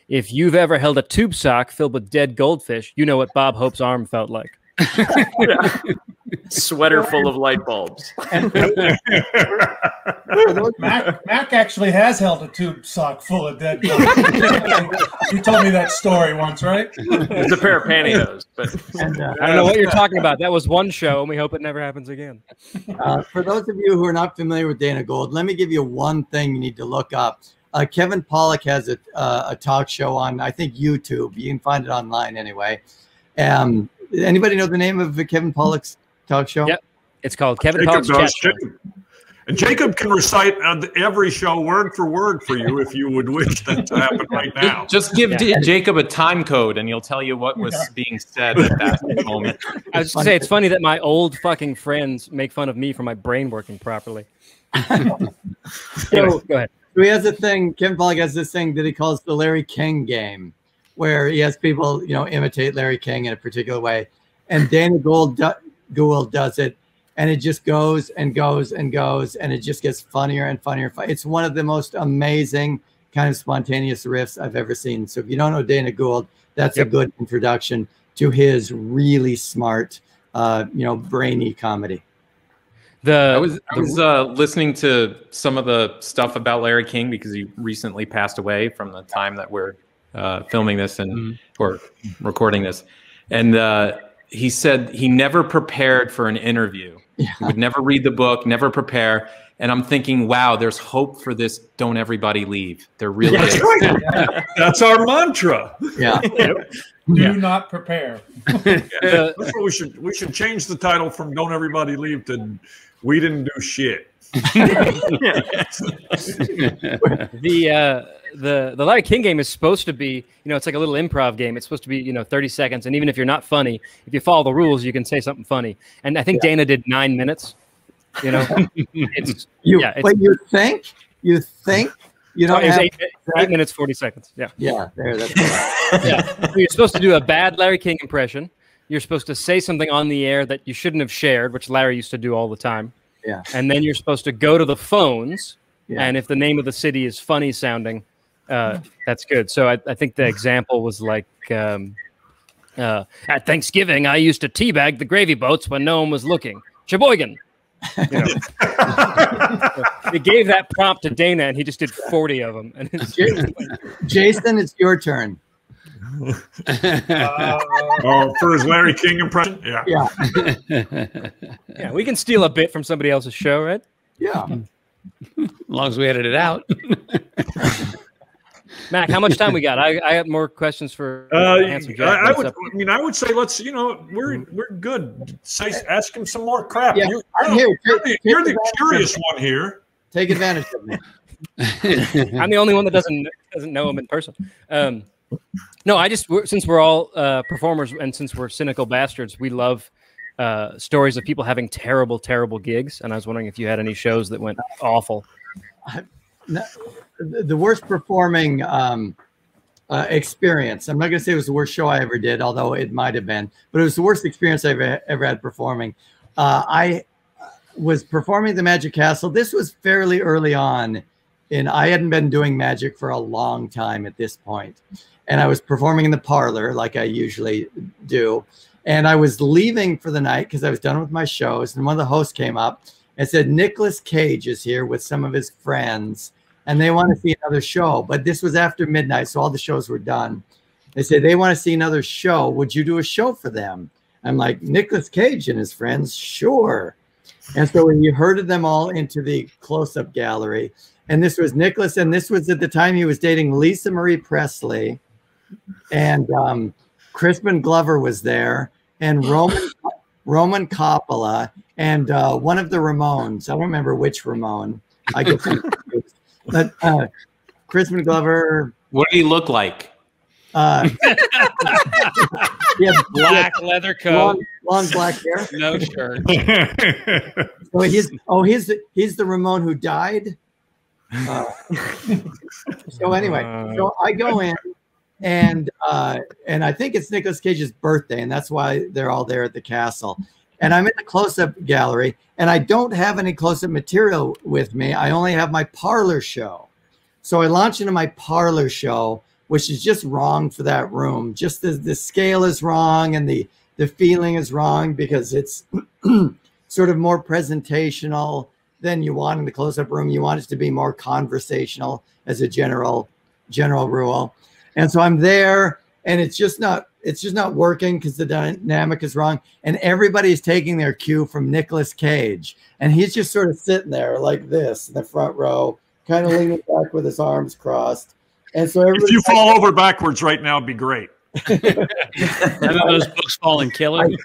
if you've ever held a tube sock filled with dead goldfish, you know what Bob Hope's arm felt like. Sweater full of light bulbs. Mac actually has held a tube sock full of dead goldfish. You told me that story once, right? It's a pair of pantyhose. But I don't know what you're talking about. That was one show, and we hope it never happens again. For those of you who are not familiar with Dana Gould, let me give you one thing you need to look up. Kevin Pollak has a talk show on, I think, YouTube. You can find it online anyway. Anybody know the name of Kevin Pollak's talk show? Yep. It's called Kevin Pollak's Chat Show. And Jacob can recite every show word for word for you if you would wish that to happen right now. Just give Jacob a time code and he'll tell you what was being said at that moment. I was going to say, it's funny that my old fucking friends make fun of me for my brain working properly. Anyway, go ahead. So he has a thing, Kevin Pollak has this thing that he calls the Larry King game, where he has people, you know, imitate Larry King in a particular way. And Dana Gould does it. And it just goes and goes and goes, and it just gets funnier and funnier. It's one of the most amazing kind of spontaneous riffs I've ever seen. So if you don't know Dana Gould, that's a good introduction to his really smart, you know, brainy comedy. I was listening to some of the stuff about Larry King because he recently passed away from the time that we're filming this and or recording this, and he said he never prepared for an interview. He would never read the book, never prepare. And I'm thinking, wow, there's hope for this. Don't everybody leave. There really is. Right. That's our mantra. Yeah. Do not prepare. That's what we should change the title from "Don't Everybody Leave" to "We Didn't Do Shit." The Larry King game is supposed to be, you know, it's like a little improv game. It's supposed to be, you know, 30 seconds. And even if you're not funny, if you follow the rules, you can say something funny. And I think Dana did 9 minutes. You know, but you think you don't have 8 minutes, 40 seconds. Yeah. Yeah. There. That's So you're supposed to do a bad Larry King impression. You're supposed to say something on the air that you shouldn't have shared, which Larry used to do all the time. Yeah. And then you're supposed to go to the phones. Yeah. And if the name of the city is funny sounding, that's good. So I think the example was like, at Thanksgiving, I used to teabag the gravy boats when no one was looking. Sheboygan. You know. They gave that prompt to Dana, and he just did 40 of them. And Jason, it's your turn. For his Larry King impression? Yeah. Yeah, we can steal a bit from somebody else's show, right? Yeah. As long as we edit it out. Mac, how much time we got? I have more questions for Handsome Jack. I would say let's. You know, we're good. Ask him some more crap. Yeah, you're the curious one here. Take advantage of me. I'm the only one that doesn't know him in person. No, since we're all performers and since we're cynical bastards, we love stories of people having terrible, terrible gigs. And I was wondering if you had any shows that went awful. the worst performing experience. I'm not going to say it was the worst show I ever did, although it might have been, but it was the worst experience I've ever had performing. I was performing at the Magic Castle. This was fairly early on, and I hadn't been doing magic for a long time at this point. And I was performing in the parlor like I usually do. And I was leaving for the night because I was done with my shows. And one of the hosts came up and said, Nicolas Cage is here with some of his friends, and they want to see another show. But this was after midnight, so all the shows were done. They said, they want to see another show. Would you do a show for them? I'm like, Nicolas Cage and his friends? Sure. And so we herded them all into the close-up gallery. And this was Nicholas, and this was at the time he was dating Lisa Marie Presley. And Crispin Glover was there, and Roman Coppola, and one of the Ramones. I don't remember which Ramone. I get confused. But Crispin Glover. What did he look like? Black leather coat, long black hair, no shirt. So he's the Ramone who died. So anyway, so I go in, and I think it's Nicolas Cage's birthday, and that's why they're all there at the castle. And I'm in the close-up gallery, and I don't have any close-up material with me. I only have my parlor show. So I launch into my parlor show, which is just wrong for that room. Just the scale is wrong, and the feeling is wrong because it's sort of more presentational than you want in the close-up room. You want it to be more conversational as a general rule. And so I'm there, and it's just not working because the dynamic is wrong. And everybody's taking their cue from Nicolas Cage. And he's just sort of sitting there like this in the front row, kind of leaning back with his arms crossed. And so if you fall over backwards right now, it'd be great. None of those books fall and kill him.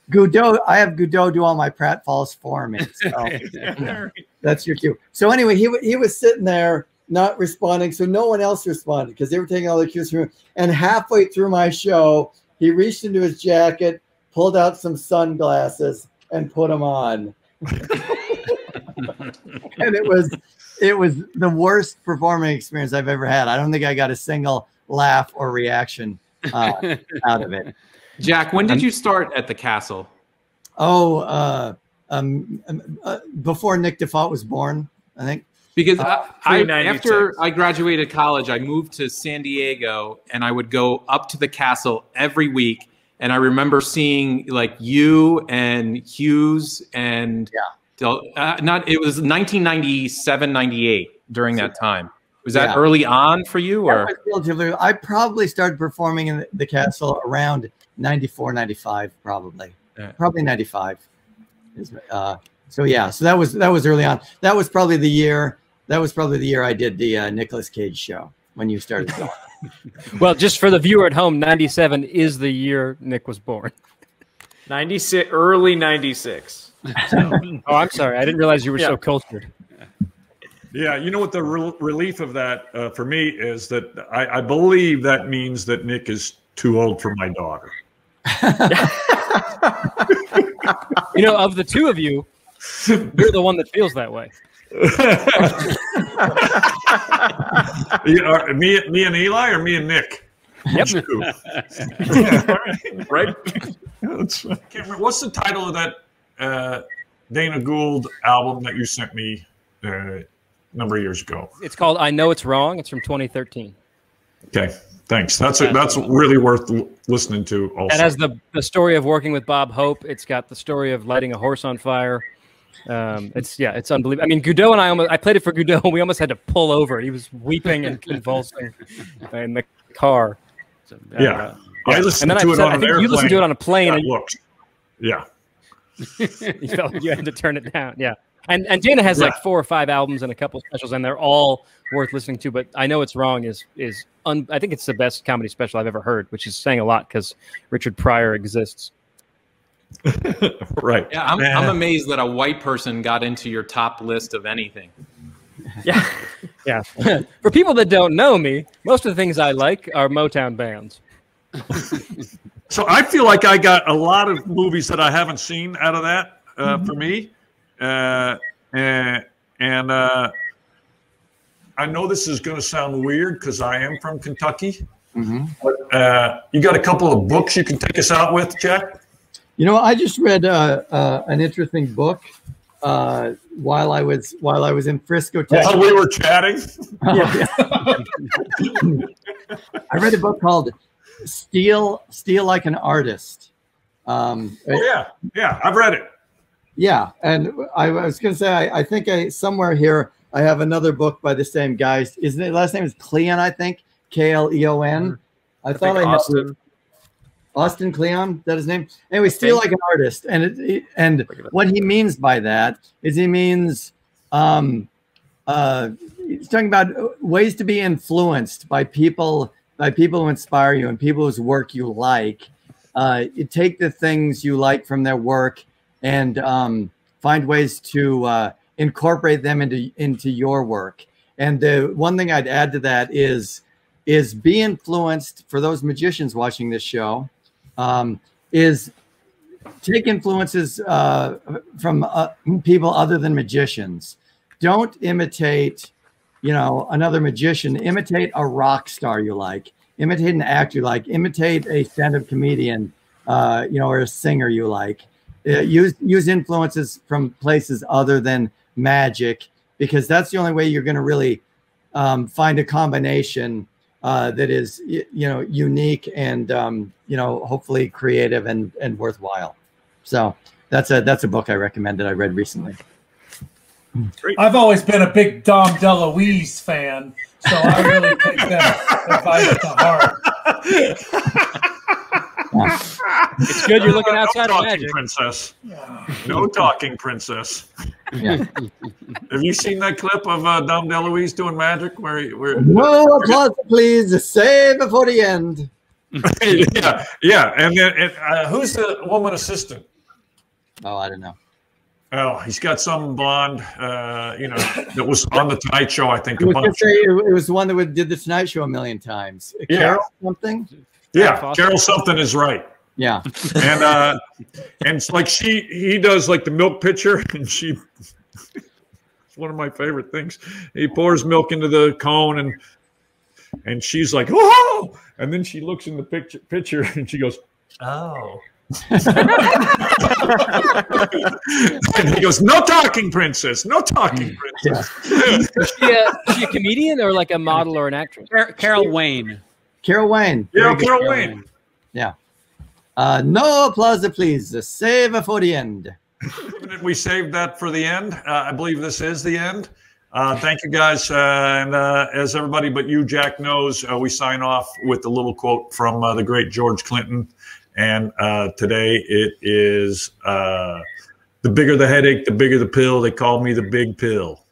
Goudeau, I have Goudeau do all my pratfalls for me. So that's your cue. So anyway, he was sitting there not responding. So no one else responded because they were taking all the cues from him. And halfway through my show, he reached into his jacket, pulled out some sunglasses, and put them on. And it was the worst performing experience I've ever had. I don't think I got a single laugh or reaction out of it. Jack, when did you start at the castle? Oh, before Nick Diffatte was born, I think. Because after I graduated college, I moved to San Diego, and I would go up to the castle every week. And I remember seeing like you and Hughes and it was 1997, 98 during that time. Was that early on for you, or? Relatively, I probably started performing in the castle around 94, 95, probably. Probably 95. So yeah, so that was early on. That was probably the year I did the Nicolas Cage show when you started going. Well, just for the viewer at home, 97 is the year Nick was born. 96, early 96. Oh, I'm sorry. I didn't realize you were so cultured. Yeah, you know what the relief of that for me is that I believe that means that Nick is too old for my daughter. You know, of the two of you, you're the one that feels that way. Me and Eli, or me and Nick? Yep. Right? What's the title of that Dana Gould album that you sent me a number of years ago? It's called I Know It's Wrong. It's from 2013. Okay, thanks. That's really worth listening to also. It has the story of working with Bob Hope. It's got the story of lighting a horse on fire. It's unbelievable. I mean, Goudeau and I played it for Goudeau, and we almost had to pull over. He was weeping and convulsing in the car. So, I listened to it on an airplane. You listened to it on a plane. Yeah. You felt you had to turn it down. Yeah. And Dana has like 4 or 5 albums and a couple of specials, and they're all worth listening to. But I Know It's Wrong I think it's the best comedy special I've ever heard, which is saying a lot because Richard Pryor exists. Right. Yeah, I'm amazed that a white person got into your top list of anything. Yeah. Yeah. For people that don't know me, most of the things I like are Motown bands. So I feel like I got a lot of movies that I haven't seen out of that for me. And and I know this is going to sound weird because I am from Kentucky. But you got a couple of books you can take us out with, Jack? You know, I just read an interesting book while I was in Frisco, Texas. While we were chatting. I read a book called Steal Like an Artist. Yeah, I've read it. Yeah, and I was going to say, I think somewhere here I have another book by the same guy. His last name is Cleon, I think, Kleon. I thought I had Austin Kleon. Is that his name? Anyway, Steal Like an Artist, and what he means by that is he means he's talking about ways to be influenced by people who inspire you and people whose work you like. You take the things you like from their work and find ways to incorporate them into your work. And the one thing I'd add to that is be influenced, for those magicians watching this show, is take influences from people other than magicians. Don't imitate, another magician. Imitate a rock star you like. Imitate an actor you like. Imitate a stand-up comedian, or a singer you like. Use influences from places other than magic, because that's the only way you're going to really find a combination that is, unique and, hopefully creative and worthwhile. So that's a book I recommend that I read recently. I've always been a big Dom DeLuise fan, so I really take that advice to heart. It's good you're looking outside of magic. Princess. No talking, princess. Yeah. Have you seen that clip of Dom DeLuise doing magic? Where no applause, please. Save before the end. yeah. And then who's the woman assistant? Oh, I don't know. Oh, he's got some blonde, that was on the Tonight Show, I think. It was the one that did the Tonight Show a million times. Carol something? Yeah, Carol something is right. Yeah. And it's like he does like the milk pitcher, and it's one of my favorite things. He pours milk into the cone, and she's like, "Whoa!" And then she looks in the pitcher and she goes, "Oh." And he goes, "No talking, princess. No talking, princess." Is she a comedian or like a model or an actress? Carol Wayne. Carol Wayne. Yeah, Carol Wayne. Yeah. No applause, please. Save for the end. We saved that for the end. I believe this is the end. Thank you, guys. And as everybody but you, Jack, knows, we sign off with a little quote from the great George Clinton. And today it is the bigger the headache, the bigger the pill. They call me the big pill.